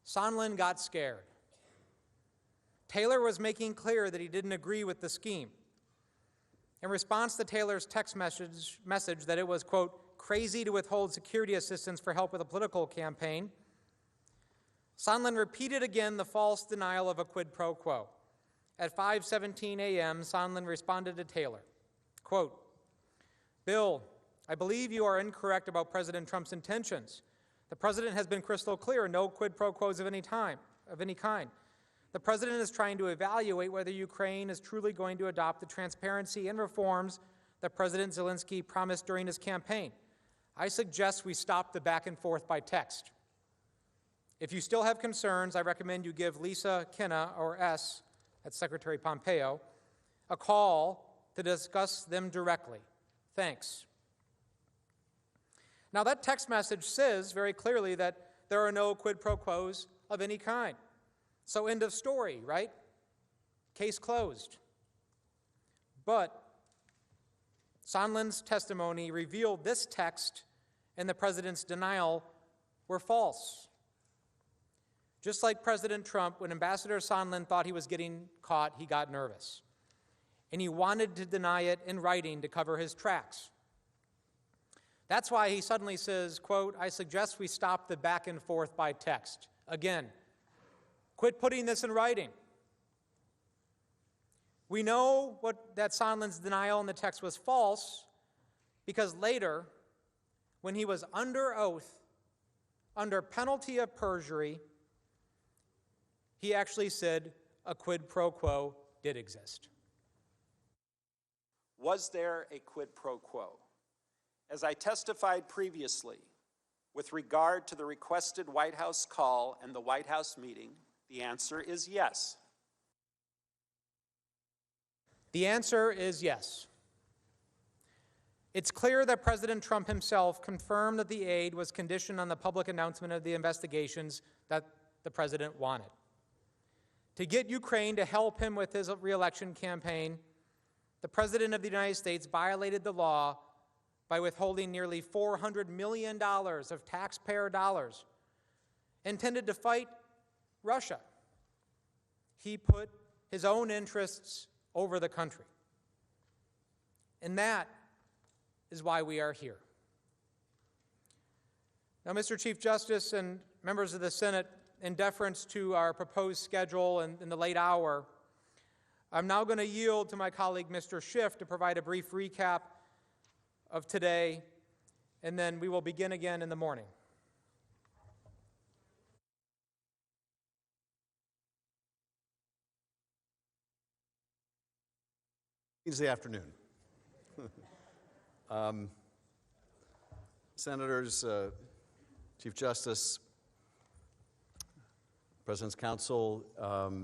Sondland got scared. Taylor was making clear that he didn't agree with the scheme. In response to Taylor's text message that it was, quote, crazy to withhold security assistance for help with a political campaign, Sondland repeated again the false denial of a quid pro quo. At 5:17 a.m., Sondland responded to Taylor, quote, Bill, I believe you are incorrect about President Trump's intentions. The president has been crystal clear, no quid pro quos of any kind. The president is trying to evaluate whether Ukraine is truly going to adopt the transparency and reforms that President Zelensky promised during his campaign. I suggest we stop the back and forth by text. If you still have concerns, I recommend you give Lisa Kinna, or S, that's Secretary Pompeo, a call to discuss them directly. Thanks. Now, that text message says very clearly that there are no quid pro quos of any kind. So end of story, right? Case closed. But Sondland's testimony revealed this text and the president's denial were false. Just like President Trump, when Ambassador Sondland thought he was getting caught, he got nervous. And he wanted to deny it in writing to cover his tracks. That's why he suddenly says, quote, I suggest we stop the back and forth by text. Again, quit putting this in writing. We know that Sondland's denial in the text was false because later, when he was under oath, under penalty of perjury, he actually said a quid pro quo did exist. Was there a quid pro quo? As I testified previously, with regard to the requested White House call and the White House meeting, the answer is yes. The answer is yes. It's clear that President Trump himself confirmed that the aid was conditioned on the public announcement of the investigations that the president wanted. To get Ukraine to help him with his re-election campaign, the President of the United States violated the law by withholding nearly $400 million of taxpayer dollars intended to fight Russia. He put his own interests over the country. And that is why we are here. Now, Mr. Chief Justice and members of the Senate, in deference to our proposed schedule and in the late hour, I'm now going to yield to my colleague, Mr. Schiff, to provide a brief recap of today, and then we will begin again in the morning. Wednesday afternoon. Senators, Chief Justice, President's Counsel,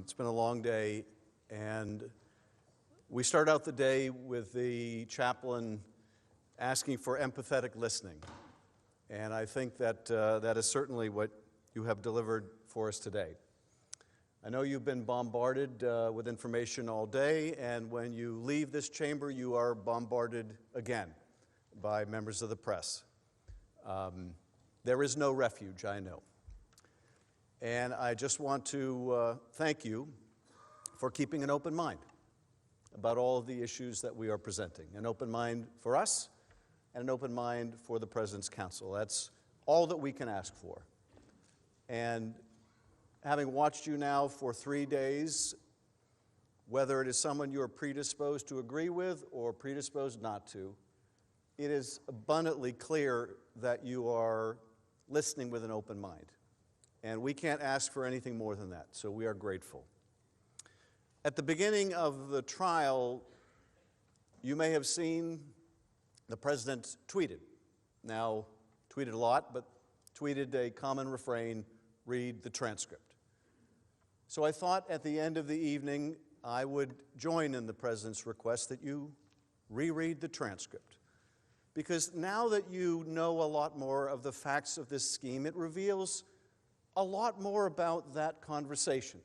it's been a long day, and we start out the day with the chaplain asking for empathetic listening. And I think that that is certainly what you have delivered for us today. I know you've been bombarded with information all day, and when you leave this chamber, you are bombarded again by members of the press. There is no refuge, I know. And I just want to thank you for keeping an open mind about all of the issues that we are presenting. An open mind for us, and an open mind for the President's Counsel. That's all that we can ask for. And having watched you now for 3 days, whether it is someone you are predisposed to agree with or predisposed not to, it is abundantly clear that you are listening with an open mind. And we can't ask for anything more than that, so we are grateful. At the beginning of the trial, you may have seen the President tweeted. Now, tweeted a lot, but tweeted a common refrain, read the transcript. So I thought at the end of the evening, I would join in the President's request that you reread the transcript. Because now that you know a lot more of the facts of this scheme, it reveals a lot more about that conversation.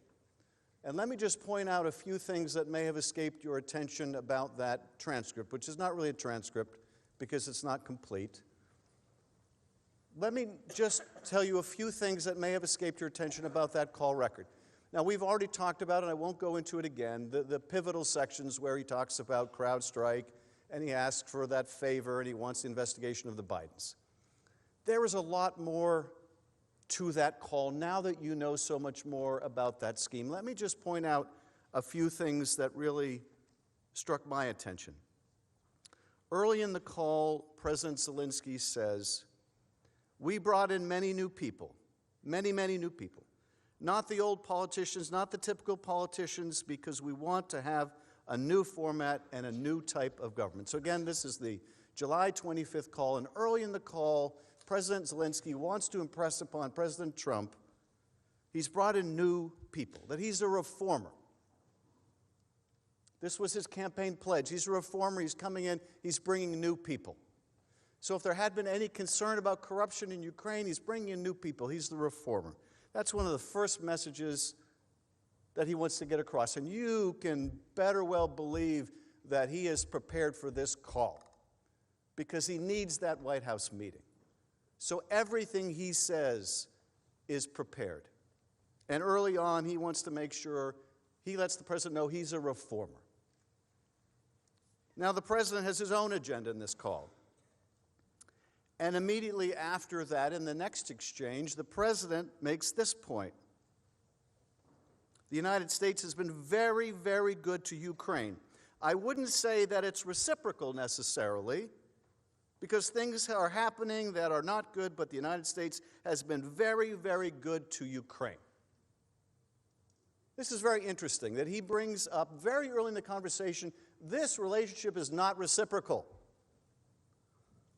And let me just point out a few things that may have escaped your attention about that transcript, which is not really a transcript because it's not complete. let me just tell you a few things that may have escaped your attention about that call record. Now, we've already talked about, and I won't go into it again, the pivotal sections where he talks about CrowdStrike, and he asks for that favor, and he wants the investigation of the Bidens. There is a lot more to that call now that you know so much more about that scheme. Let me just point out a few things that really struck my attention. Early in the call, President Zelensky says, "We brought in many new people, many new people. Not the old politicians, not the typical politicians, because we want to have a new format and a new type of government." So again, this is the July 25th call, and early in the call, President Zelensky wants to impress upon President Trump he's brought in new people, that he's a reformer. This was his campaign pledge. He's a reformer. He's coming in. He's bringing new people. So if there had been any concern about corruption in Ukraine, he's bringing in new people. He's the reformer. That's one of the first messages that he wants to get across. And you can better well believe that he is prepared for this call because he needs that White House meeting. So everything he says is prepared. And early on, he wants to make sure he lets the president know he's a reformer. Now, the president has his own agenda in this call. And immediately after that, in the next exchange, the president makes this point. The United States has been very, very good to Ukraine. I wouldn't say that it's reciprocal necessarily, because things are happening that are not good, but the United States has been very, very good to Ukraine. This is very interesting that he brings up very early in the conversation, this relationship is not reciprocal.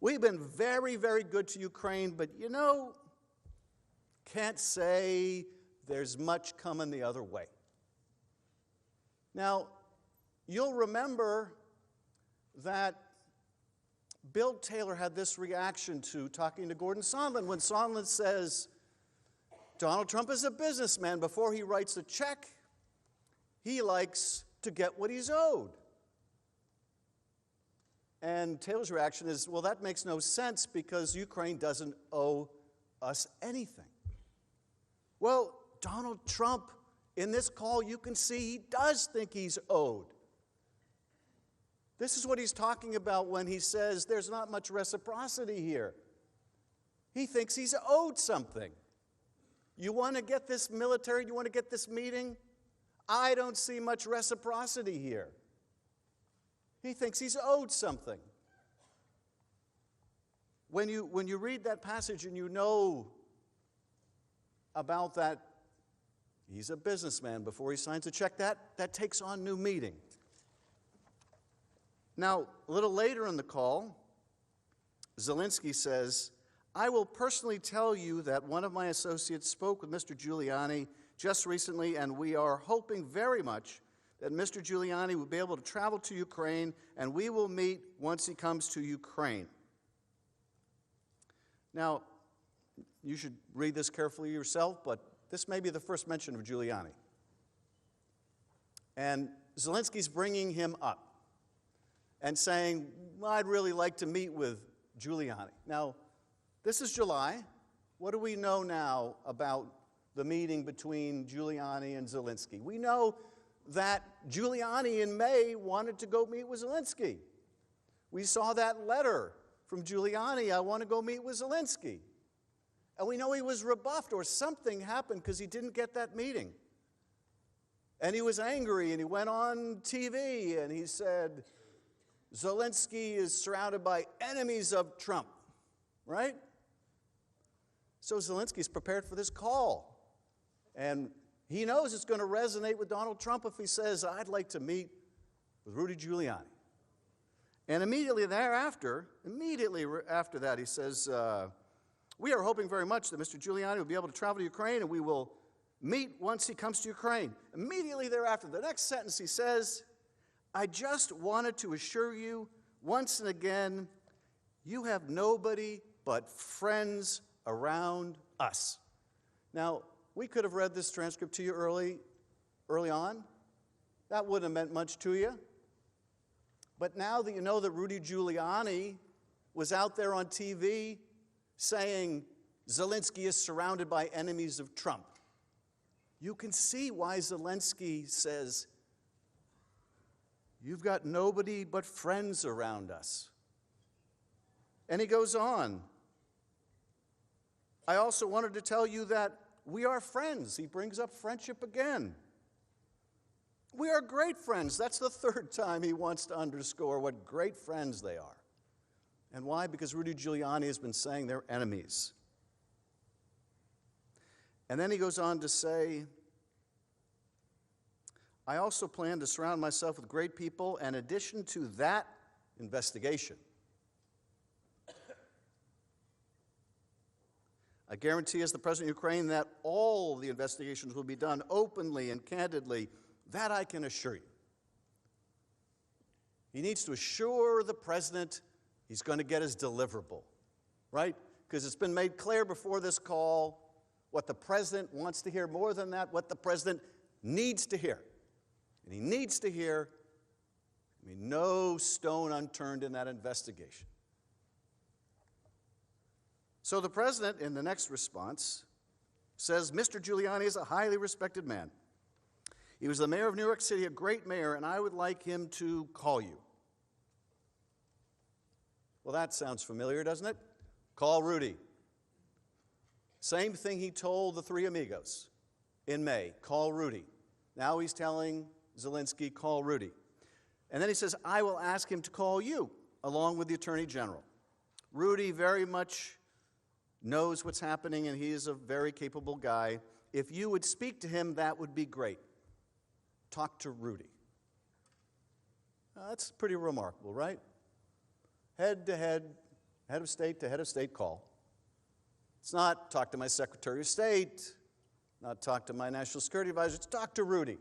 We've been very, very good to Ukraine, but you know, can't say there's much coming the other way. Now, you'll remember that Bill Taylor had this reaction to talking to Gordon Sondland when Sondland says, Donald Trump is a businessman. Before he writes a check, he likes to get what he's owed. And Taylor's reaction is, well, that makes no sense because Ukraine doesn't owe us anything. Well, Donald Trump, in this call, you can see he does think he's owed. This is what he's talking about when he says there's not much reciprocity here. He thinks he's owed something. You want to get this military, you want to get this meeting? I don't see much reciprocity here. He thinks he's owed something. When you read that passage and you know about that, he's a businessman before he signs a check, that takes on new meaning. Now, a little later in the call, Zelensky says, I will personally tell you that one of my associates spoke with Mr. Giuliani just recently, and we are hoping very much that Mr. Giuliani will be able to travel to Ukraine, and we will meet once he comes to Ukraine. Now, you should read this carefully yourself, but this may be the first mention of Giuliani. And Zelensky's bringing him up and saying, well, I'd really like to meet with Giuliani. Now, this is July. What do we know now about the meeting between Giuliani and Zelensky? We know that Giuliani in May wanted to go meet with Zelensky. We saw that letter from Giuliani, I want to go meet with Zelensky. And we know he was rebuffed or something happened because he didn't get that meeting. And he was angry and he went on TV and he said, Zelensky is surrounded by enemies of Trump, right? So Zelensky's prepared for this call. And he knows it's going to resonate with Donald Trump if he says, I'd like to meet with Rudy Giuliani. And immediately after that, he says, we are hoping very much that Mr. Giuliani will be able to travel to Ukraine and we will meet once he comes to Ukraine. Immediately thereafter, the next sentence he says, I just wanted to assure you once and again, you have nobody but friends around us. Now, we could have read this transcript to you early on. That wouldn't have meant much to you. But now that you know that Rudy Giuliani was out there on TV saying Zelensky is surrounded by enemies of Trump, you can see why Zelensky says, "You've got nobody but friends around us." And he goes on, "I also wanted to tell you that we are friends." He brings up friendship again. We are great friends. That's the third time he wants to underscore what great friends they are. And why? Because Rudy Giuliani has been saying they're enemies. And then he goes on to say, "I also plan to surround myself with great people, and in addition to that investigation, I guarantee as the President of Ukraine that all the investigations will be done openly and candidly. That I can assure you." He needs to assure the President he's going to get his deliverable, right? Because it's been made clear before this call what the President wants to hear. More than that, what the President needs to hear. And he needs to hear, no stone unturned in that investigation. So the President, in the next response, says, "Mr. Giuliani is a highly respected man. He was the mayor of New York City, a great mayor, and I would like him to call you." Well, that sounds familiar, doesn't it? Call Rudy. Same thing he told the three amigos in May. Call Rudy. Now he's telling Zelensky, call Rudy. And then he says, "I will ask him to call you, along with the Attorney General." Rudy very much knows what's happening, and he is a very capable guy. If you would speak to him, that would be great. Talk to Rudy. Now, that's pretty remarkable, right? Head to head, head of state to head of state call. It's not talk to my Secretary of State, not talk to my National Security Advisor, it's talk to Rudy.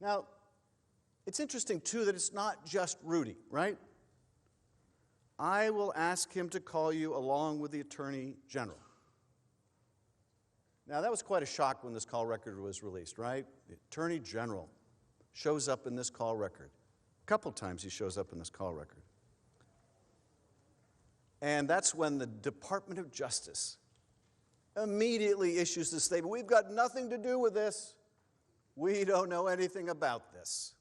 Now, it's interesting, too, that it's not just Rudy, right? "I will ask him to call you along with the Attorney General." Now, that was quite a shock when this call record was released, right? The Attorney General shows up in this call record. A couple times he shows up in this call record. And that's when the Department of Justice immediately issues this statement. "We've got nothing to do with this. We don't know anything about this.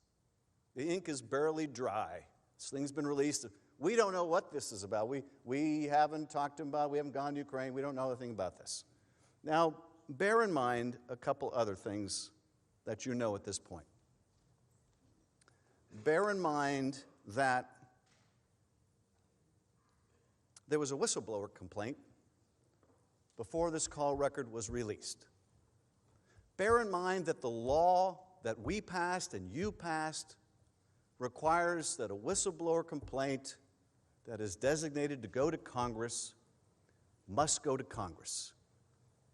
The ink is barely dry. This thing's been released. We don't know what this is about. We haven't talked to him about it. We haven't gone to Ukraine. We don't know anything about this." Now, bear in mind a couple other things that you know at this point. Bear in mind that there was a whistleblower complaint before this call record was released. Bear in mind that the law that we passed and you passed requires that a whistleblower complaint that is designated to go to Congress must go to Congress,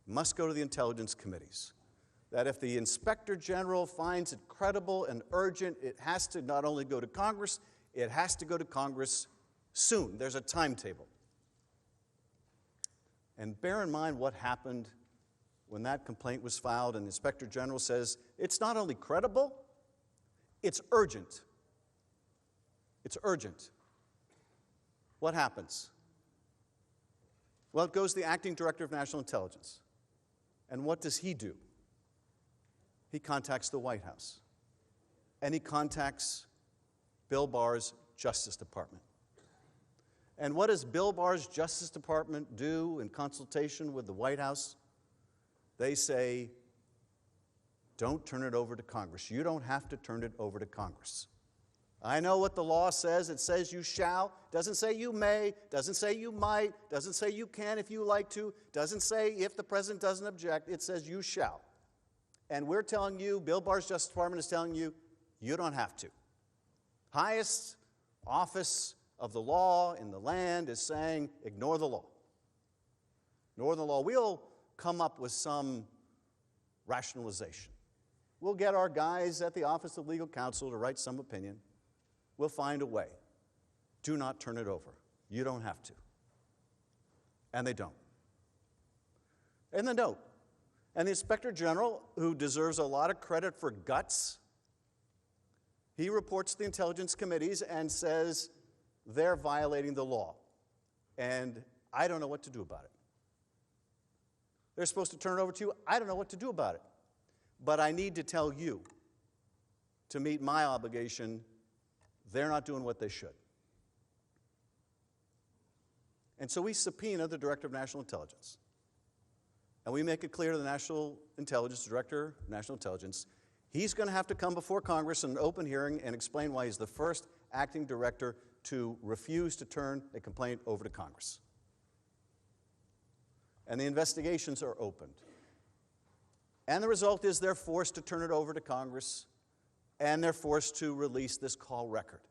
must go to the intelligence committees. That if the Inspector General finds it credible and urgent, it has to not only go to Congress, it has to go to Congress soon. There's a timetable. And bear in mind what happened when that complaint was filed and the Inspector General says, it's not only credible, it's urgent. It's urgent. What happens? Well, it goes to the Acting Director of National Intelligence. And what does he do? He contacts the White House. And he contacts Bill Barr's Justice Department. And what does Bill Barr's Justice Department do in consultation with the White House? They say, don't turn it over to Congress. You don't have to turn it over to Congress. I know what the law says. It says you shall. Doesn't say you may. Doesn't say you might. Doesn't say you can if you like to. Doesn't say if the president doesn't object. It says you shall. And we're telling you, Bill Barr's Justice Department is telling you, you don't have to. Highest office of the law in the land is saying, ignore the law. Ignore the law. We'll come up with some rationalization. We'll get our guys at the Office of Legal Counsel to write some opinion. We'll find a way. Do not turn it over. You don't have to. And they don't. And they don't. And the Inspector General, who deserves a lot of credit for guts, he reports to the intelligence committees and says they're violating the law. And I don't know what to do about it. They're supposed to turn it over to you. I don't know what to do about it. But I need to tell you, to meet my obligation, they're not doing what they should. And so we subpoena the Director of National Intelligence. And we make it clear to the National Intelligence, Director of National Intelligence, he's going to have to come before Congress in an open hearing and explain why he's the first acting director to refuse to turn a complaint over to Congress. And the investigations are opened. And the result is they're forced to turn it over to Congress, and they're forced to release this call record.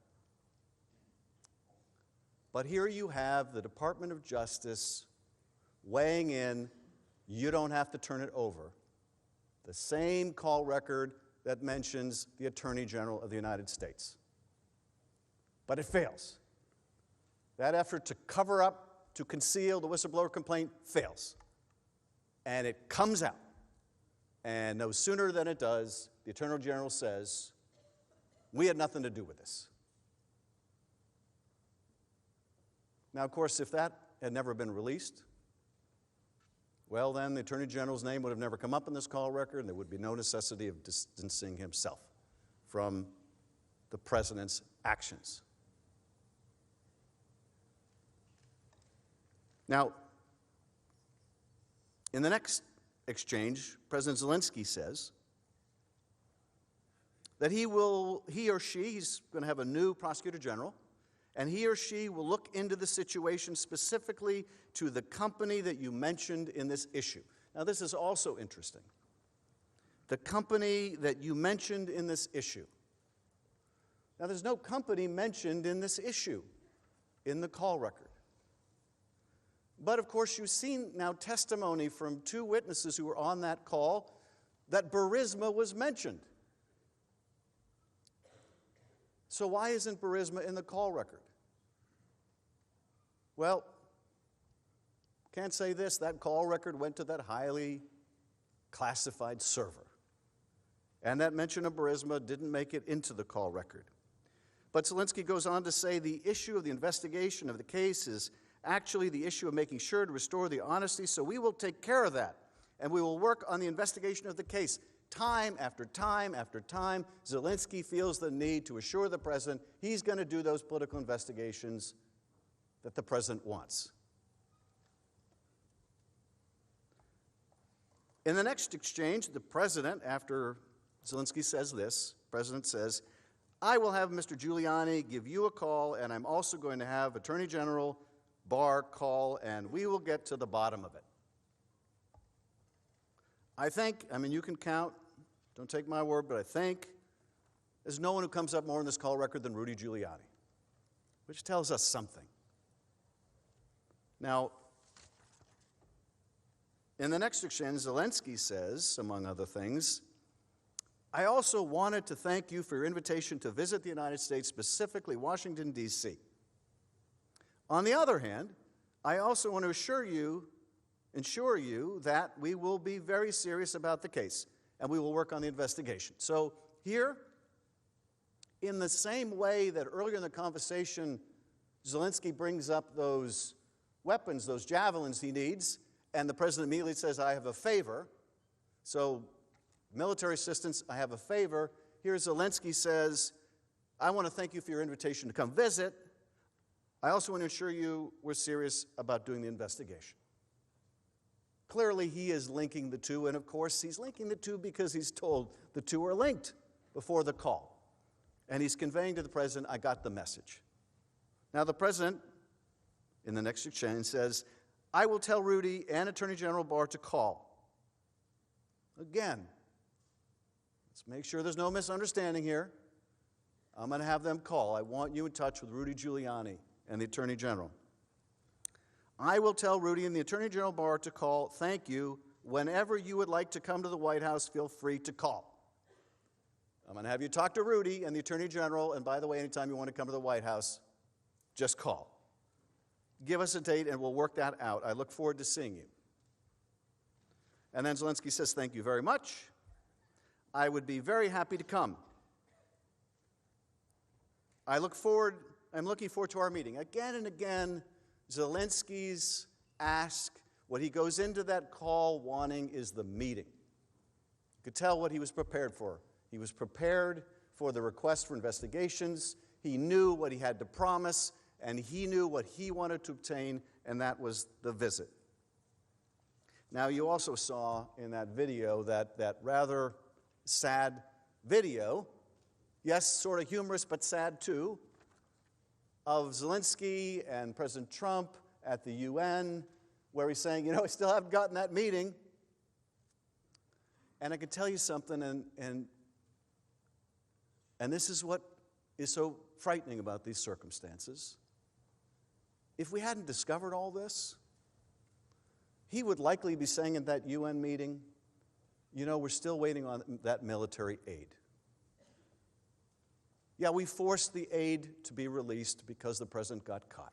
But here you have the Department of Justice weighing in, you don't have to turn it over. The same call record that mentions the Attorney General of the United States. But it fails. That effort to cover up, to conceal the whistleblower complaint fails. And it comes out. And no sooner than it does, the Attorney General says, we had nothing to do with this. Now, of course, if that had never been released, well, then the Attorney General's name would have never come up in this call record, and there would be no necessity of distancing himself from the President's actions. Now, in the next exchange, President Zelensky says that he's going to have a new prosecutor general, and he or she will look into the situation specifically to the company that you mentioned in this issue. Now, this is also interesting. The company that you mentioned in this issue. Now, there's no company mentioned in this issue in the call record. But, of course, you've seen now testimony from two witnesses who were on that call that Burisma was mentioned. So why isn't Burisma in the call record? Well, can't say this. That call record went to that highly classified server. And that mention of Burisma didn't make it into the call record. But Zelensky goes on to say the issue of the investigation of the case is actually the issue of making sure to restore the honesty, so we will take care of that. And we will work on the investigation of the case. Time after time after time, Zelensky feels the need to assure the president he's going to do those political investigations that the president wants. In the next exchange, the president, after Zelensky says this, the president says, I will have Mr. Giuliani give you a call, and I'm also going to have Attorney General Barr call, and we will get to the bottom of it. I think, you can count, don't take my word, but I think there's no one who comes up more in this call record than Rudy Giuliani, which tells us something. Now, in the next exchange, Zelensky says, among other things, I also wanted to thank you for your invitation to visit the United States, specifically Washington, D.C. On the other hand, I also want to ensure you that we will be very serious about the case, and we will work on the investigation. So here, in the same way that earlier in the conversation, Zelensky brings up those weapons, those javelins he needs, and the president immediately says, I have a favor. So military assistance, I have a favor. Here Zelensky says, I want to thank you for your invitation to come visit. I also want to assure you we're serious about doing the investigation. Clearly, he is linking the two, and of course, he's linking the two because he's told the two are linked before the call. And he's conveying to the president, I got the message. Now, the president, in the next exchange, says, I will tell Rudy and Attorney General Barr to call. Again, let's make sure there's no misunderstanding here. I'm going to have them call. I want you in touch with Rudy Giuliani and the Attorney General. I will tell Rudy and the Attorney General Barr to call. Thank you. Whenever you would like to come to the White House, feel free to call. I'm going to have you talk to Rudy and the Attorney General, and by the way, anytime you want to come to the White House, just call. Give us a date and we'll work that out. I look forward to seeing you. And then Zelensky says, thank you very much. I would be very happy to come. I'm looking forward to our meeting. Again and again, Zelensky's ask. What he goes into that call wanting is the meeting. You could tell what he was prepared for. He was prepared for the request for investigations. He knew what he had to promise, and he knew what he wanted to obtain, and that was the visit. Now, you also saw in that video that rather sad video, yes, sort of humorous but sad too, of Zelensky and President Trump at the UN, where he's saying, I still haven't gotten that meeting. And I can tell you something, and this is what is so frightening about these circumstances. If we hadn't discovered all this, he would likely be saying at that UN meeting, we're still waiting on that military aid. Yeah, we forced the aid to be released because the president got caught.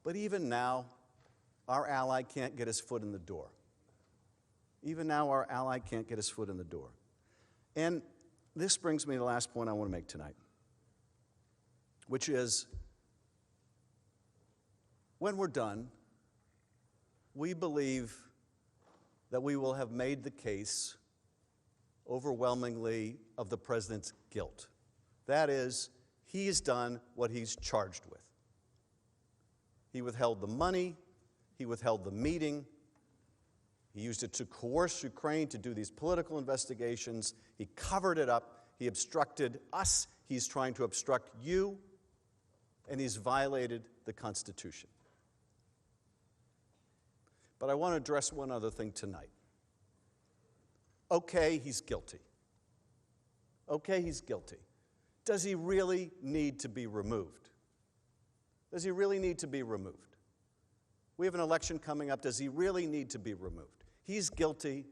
But even now, our ally can't get his foot in the door. Even now, our ally can't get his foot in the door. And this brings me to the last point I want to make tonight, which is, when we're done, we believe that we will have made the case overwhelmingly of the president's guilt. That is, he's done what he's charged with. He withheld the money, he withheld the meeting, he used it to coerce Ukraine to do these political investigations, he covered it up, he obstructed us, he's trying to obstruct you, and he's violated the Constitution. But I want to address one other thing tonight. Okay, he's guilty. Okay, he's guilty. Does he really need to be removed? Does he really need to be removed? We have an election coming up. Does he really need to be removed? He's guilty.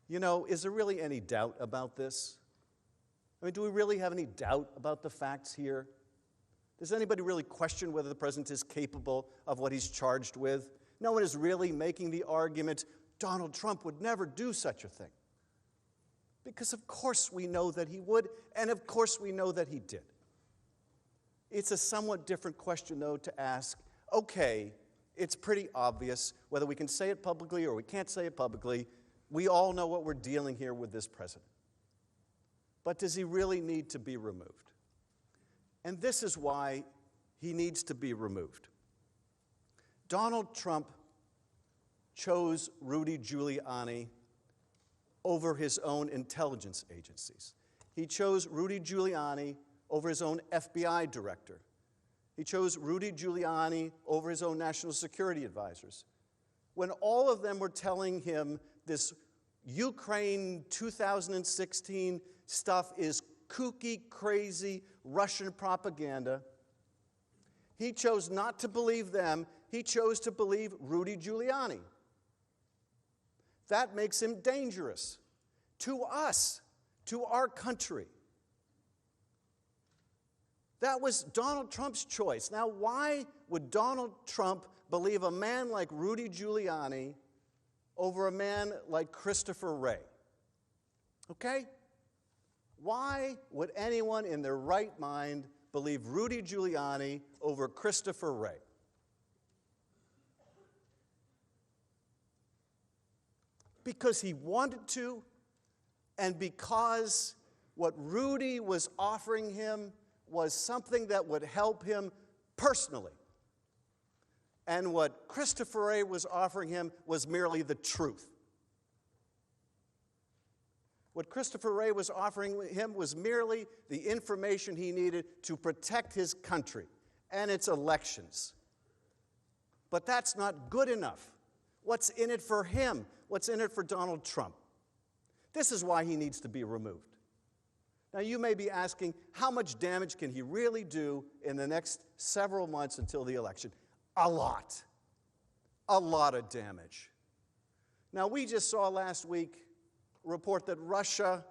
Is there really any doubt about this? Do we really have any doubt about the facts here? Does anybody really question whether the president is capable of what he's charged with? No one is really making the argument Donald Trump would never do such a thing. Because of course we know that he would, and of course we know that he did. It's a somewhat different question, though, to ask, okay, it's pretty obvious, whether we can say it publicly or we can't say it publicly, we all know what we're dealing here with this president. But does he really need to be removed? And this is why he needs to be removed. Donald Trump chose Rudy Giuliani over his own intelligence agencies. He chose Rudy Giuliani over his own FBI director. He chose Rudy Giuliani over his own national security advisors. When all of them were telling him this Ukraine 2016 stuff is kooky, crazy Russian propaganda, he chose not to believe them. He chose to believe Rudy Giuliani. That makes him dangerous to us, to our country. That was Donald Trump's choice. Now, why would Donald Trump believe a man like Rudy Giuliani over a man like Christopher Wray? Okay? Why would anyone in their right mind believe Rudy Giuliani over Christopher Wray? Because he wanted to, and because what Rudy was offering him was something that would help him personally. And what Christopher Wray was offering him was merely the truth. What Christopher Wray was offering him was merely the information he needed to protect his country and its elections. But that's not good enough. What's in it for him? What's in it for Donald Trump? This is why he needs to be removed. Now, you may be asking, how much damage can he really do in the next several months until the election? A lot. A lot of damage. Now, we just saw last week a report that Russia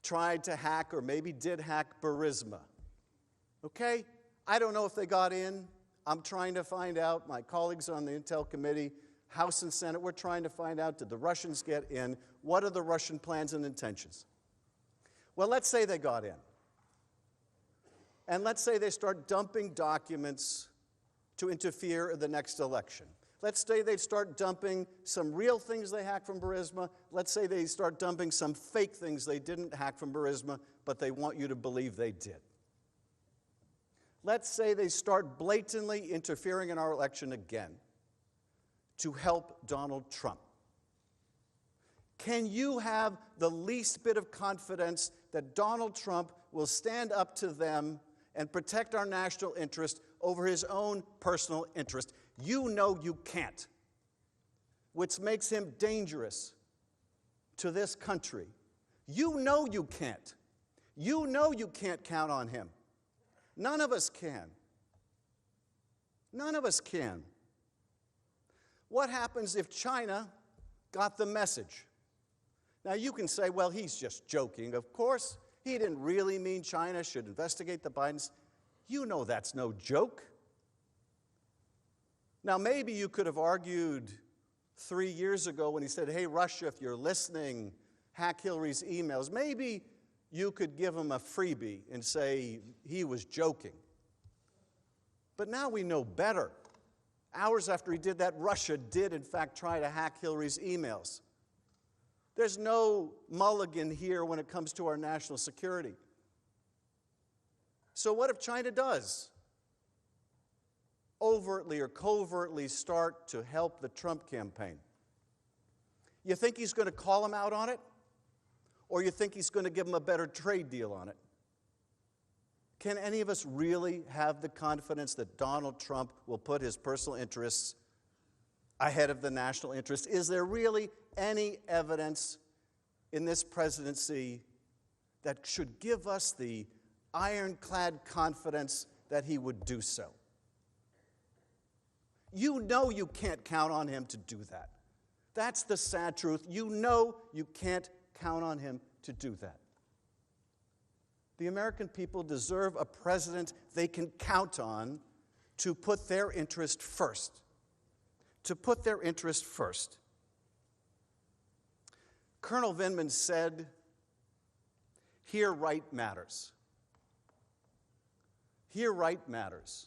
tried to hack, or maybe did hack, Burisma. Okay? I don't know if they got in. I'm trying to find out. My colleagues on the Intel Committee, House and Senate, we're trying to find out, did the Russians get in? What are the Russian plans and intentions? Well, let's say they got in. And let's say they start dumping documents to interfere in the next election. Let's say they start dumping some real things they hacked from Burisma. Let's say they start dumping some fake things they didn't hack from Burisma, but they want you to believe they did. Let's say they start blatantly interfering in our election again to help Donald Trump. Can you have the least bit of confidence that Donald Trump will stand up to them and protect our national interest over his own personal interest? You know you can't, which makes him dangerous to this country. You know you can't. You know you can't count on him. None of us can. None of us can. What happens if China got the message? Now you can say, well, he's just joking. Of course, he didn't really mean China should investigate the Bidens. You know that's no joke. Now maybe you could have argued 3 years ago when he said, hey, Russia, if you're listening, hack Hillary's emails. Maybe you could give him a freebie and say he was joking. But now we know better. Hours after he did that, Russia did, in fact, try to hack Hillary's emails. There's no mulligan here when it comes to our national security. So what if China does overtly or covertly start to help the Trump campaign? You think he's going to call him out on it? Or you think he's going to give him a better trade deal on it? Can any of us really have the confidence that Donald Trump will put his personal interests ahead of the national interest? Is there really any evidence in this presidency that should give us the ironclad confidence that he would do so? You know you can't count on him to do that. That's the sad truth. You know you can't count on him to do that. The American people deserve a president they can count on to put their interest first. To put their interest first. Colonel Vindman said, here right matters. Here right matters.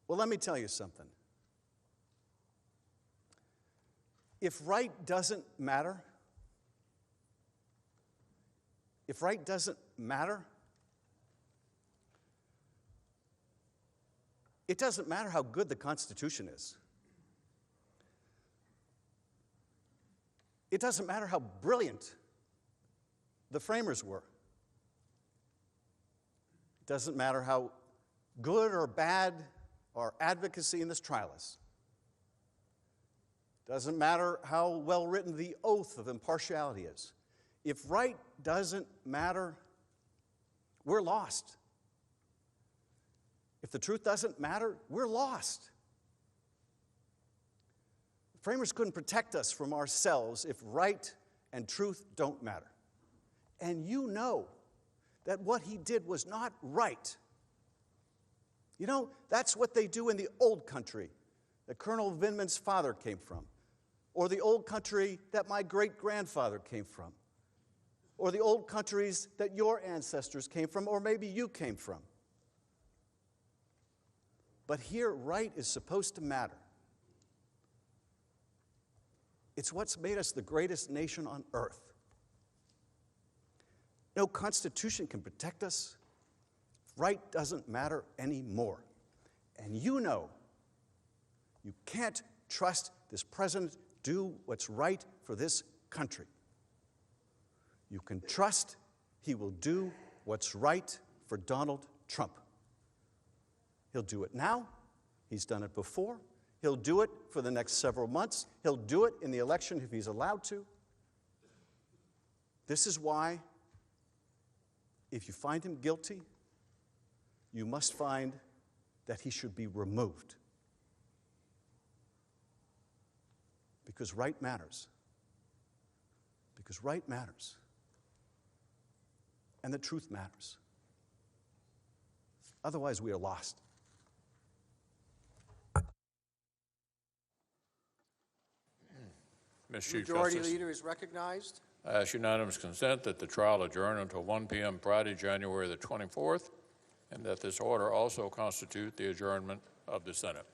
Well, let me tell you something. If right doesn't matter, it doesn't matter how good the Constitution is. It doesn't matter how brilliant the framers were. It doesn't matter how good or bad our advocacy in this trial is. Doesn't matter how well written the oath of impartiality is. If right doesn't matter, we're lost. If the truth doesn't matter, we're lost. The framers couldn't protect us from ourselves if right and truth don't matter. And you know that what he did was not right. You know, that's what they do in the old country that Colonel Vindman's father came from, or the old country that my great-grandfather came from, or the old countries that your ancestors came from, or maybe you came from. But here, right is supposed to matter. It's what's made us the greatest nation on earth. No constitution can protect us. Right doesn't matter anymore. And you know you can't trust this president do what's right for this country. You can trust he will do what's right for Donald Trump. He'll do it now. He's done it before. He'll do it for the next several months. He'll do it in the election if he's allowed to. This is why, if you find him guilty, you must find that he should be removed. Because right matters. Because right matters. And the truth matters. Otherwise, we are lost. Mr. Chief Majority Justice, Leader is recognized. I ask unanimous consent that the trial adjourn until 1 p.m. Friday, January the 24th, and that this order also constitute the adjournment of the Senate.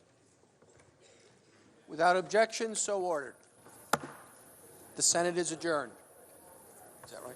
Without objection, so ordered. The Senate is adjourned. Is that right?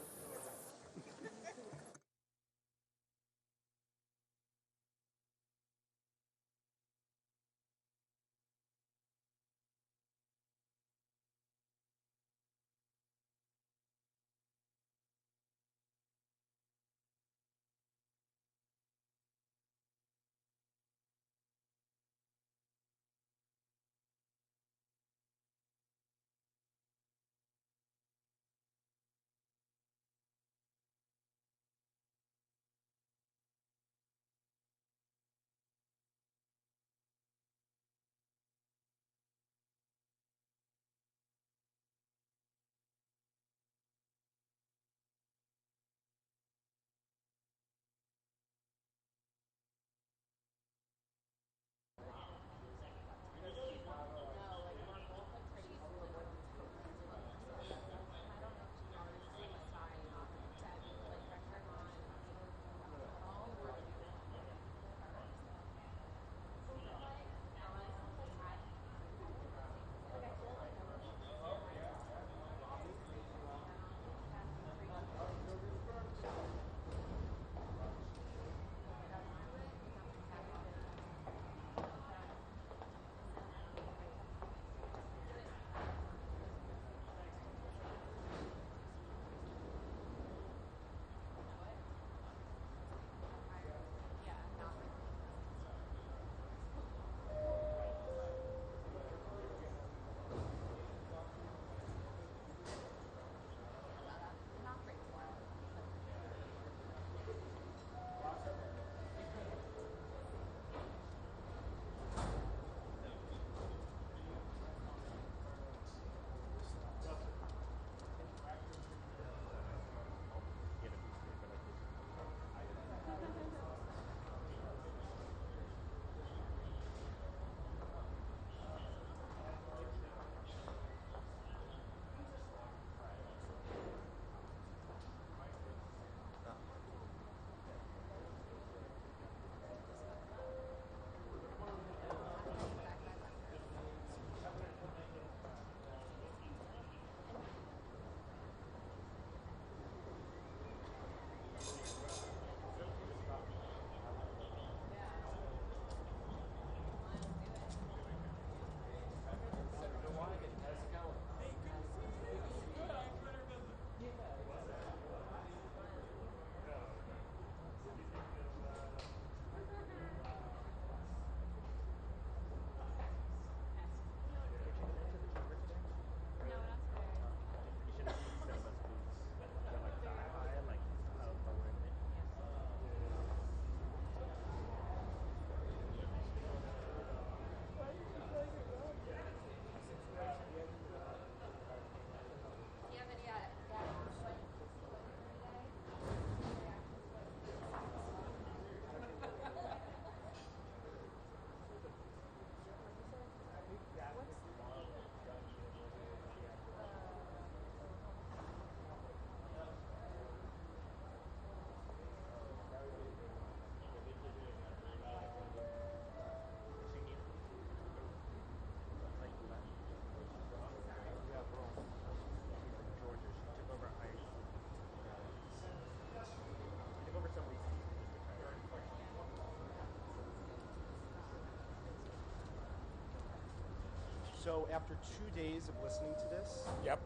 So after 2 days of listening to this, Yep.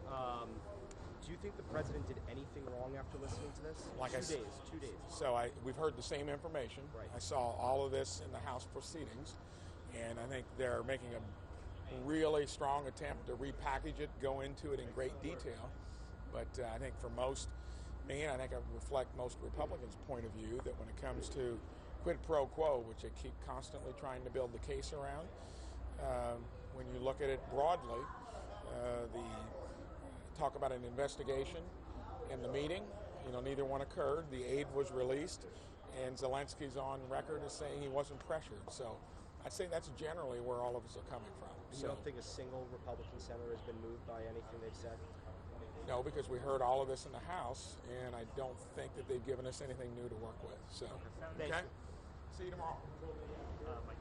Do you think the president did anything wrong after listening to this? Like I 2 s- days, 2 days. So we've heard the same information. Right. I saw all of this in the House proceedings, and I think they're making a really strong attempt to repackage it, go into it in great detail. But I think for most, me, and I think I reflect most Republicans' point of view, that when it comes to quid pro quo, which they keep constantly trying to build the case around, when you look at it broadly, the talk about an investigation in the meeting, neither one occurred. The aid was released, and Zelensky's on record as saying he wasn't pressured. So I'd say that's generally where all of us are coming from. You don't think a single Republican senator has been moved by anything they've said? No, because we heard all of this in the House, and I don't think that they've given us anything new to work with. So, Thank you. See you tomorrow. Mike.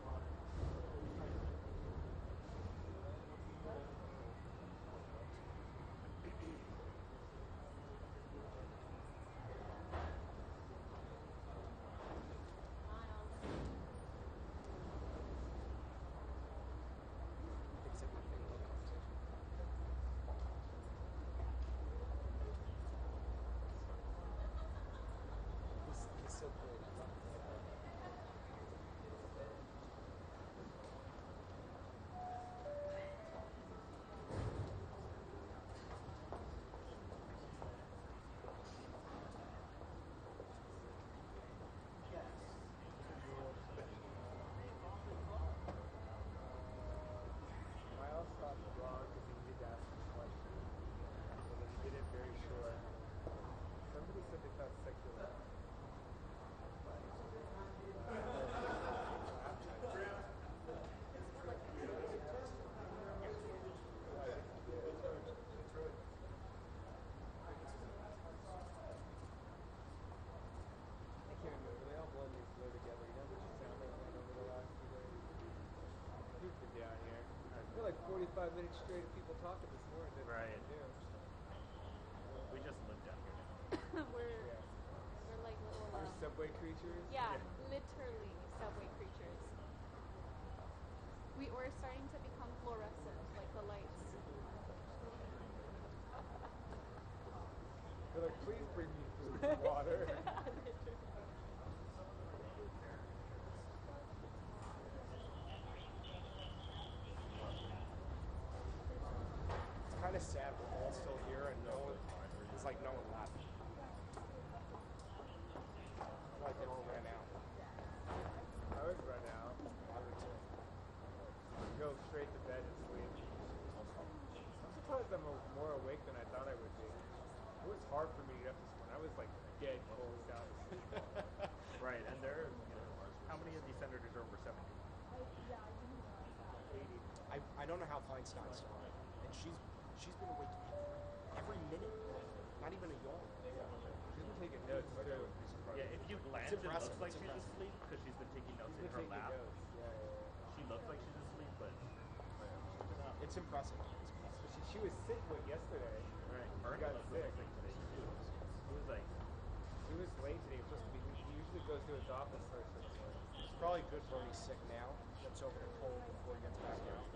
like 45 minutes straight of people talking this morning. Right. We just live down here. we're like little We're subway creatures. yeah, literally subway creatures. We're starting to become fluorescent, like the lights. They're like, please bring me food and water. It's kind of sad we're all still here and no one, it's like no one left. Like they all ran out. I would run out. I would too. Go straight to bed and sleep. I'm surprised I'm more awake than I thought I would be. It was hard for me to get up this morning. I was like dead closed out. Right, and there, how many of these senators are over 70? 80. I don't know how Feinstein's still on it. And she's been awake every minute. Not even a yawn. She's been taking notes too. Yeah, if you glance, it looks like she's asleep because she's been taking notes in her lap. She looks like she's asleep, but it's impressive. She was sick yesterday. Right. She got sick. Today too. It was like he was late today. He usually goes to his office first in the morning. It's probably good for when he's sick now. Gets over the cold before he gets back out.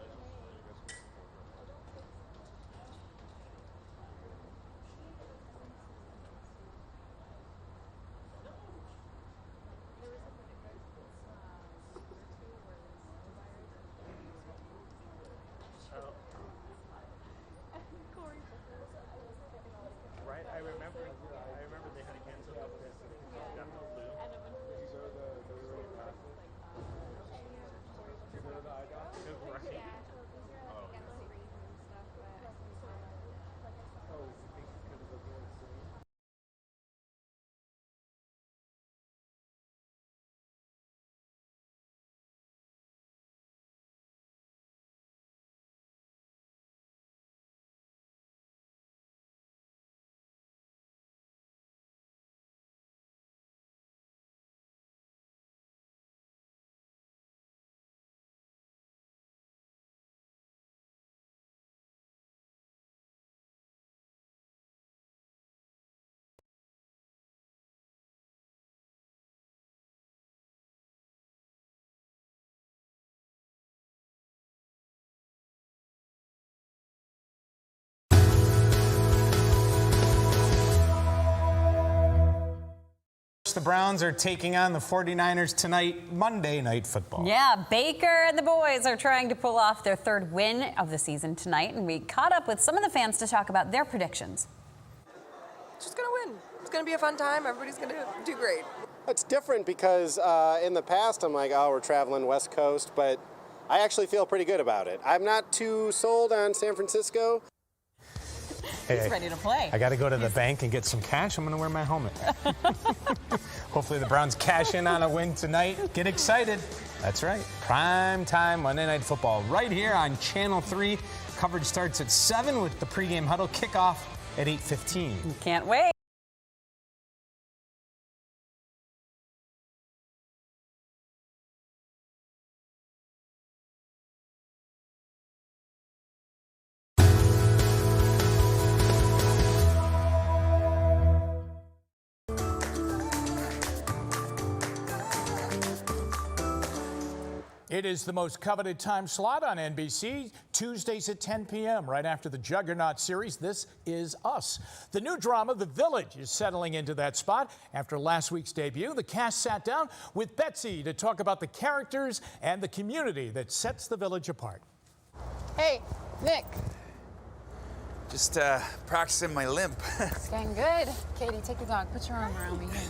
right. I remember they had to cancel out this. Got no flu. These are the classes. You go to the eye doctor? Right. Oh, you think because of the really soon? The Browns are taking on the 49ers tonight, Monday Night Football. Yeah, Baker and the boys are trying to pull off their third win of the season tonight, and we caught up with some of the fans to talk about their predictions. It's just going to win. It's going to be a fun time. Everybody's going to do great. It's different because in the past I'm like, oh, we're traveling West Coast, but I actually feel pretty good about it. I'm not too sold on San Francisco. He's ready to play. I got to go to the bank and get some cash. I'm going to wear my helmet. Hopefully the Browns cash in on a win tonight. Get excited. That's right. Prime time Monday Night Football right here on Channel 3. Coverage starts at 7 with the pregame huddle. Kickoff at 8:15. Can't wait. It is the most coveted time slot on NBC, Tuesdays at 10 p.m., right after the Juggernaut series, This Is Us. The new drama, The Village, is settling into that spot. After last week's debut, the cast sat down with Betsy to talk about the characters and the community that sets the village apart. Hey, Nick. Just practicing my limp. It's getting good. Katie, take the dog. Put your arm around me here.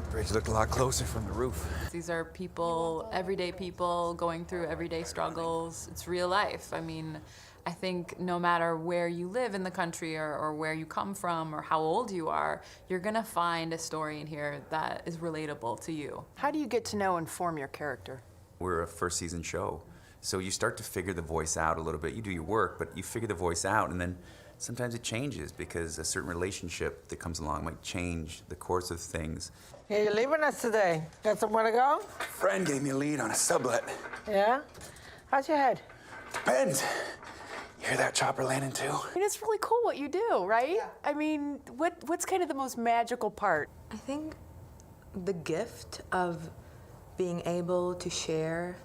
Bridge looked a lot closer from the roof. These are people, everyday people, going through everyday struggles. It's real life. I mean, I think no matter where you live in the country or where you come from or how old you are, you're gonna find a story in here that is relatable to you. How do you get to know and form your character? We're a first season show, so you start to figure the voice out a little bit. You do your work, but you figure the voice out, and then sometimes it changes because a certain relationship that comes along might change the course of things. Yeah, you're leaving us today. Got somewhere to go? Friend gave me a lead on a sublet. Yeah? How's your head? Depends. You hear that chopper landing too? I mean, it's really cool what you do, right? Yeah. I mean, what's kind of the most magical part? I think the gift of being able to share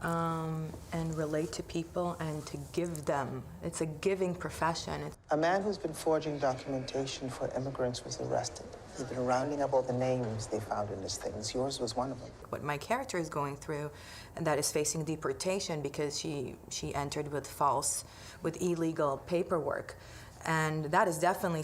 and relate to people and to give them. It's a giving profession. A man who's been forging documentation for immigrants was arrested. He's been rounding up all the names they found in his things. Yours was one of them. What my character is going through, and that is facing deportation because she entered with illegal paperwork. And that is definitely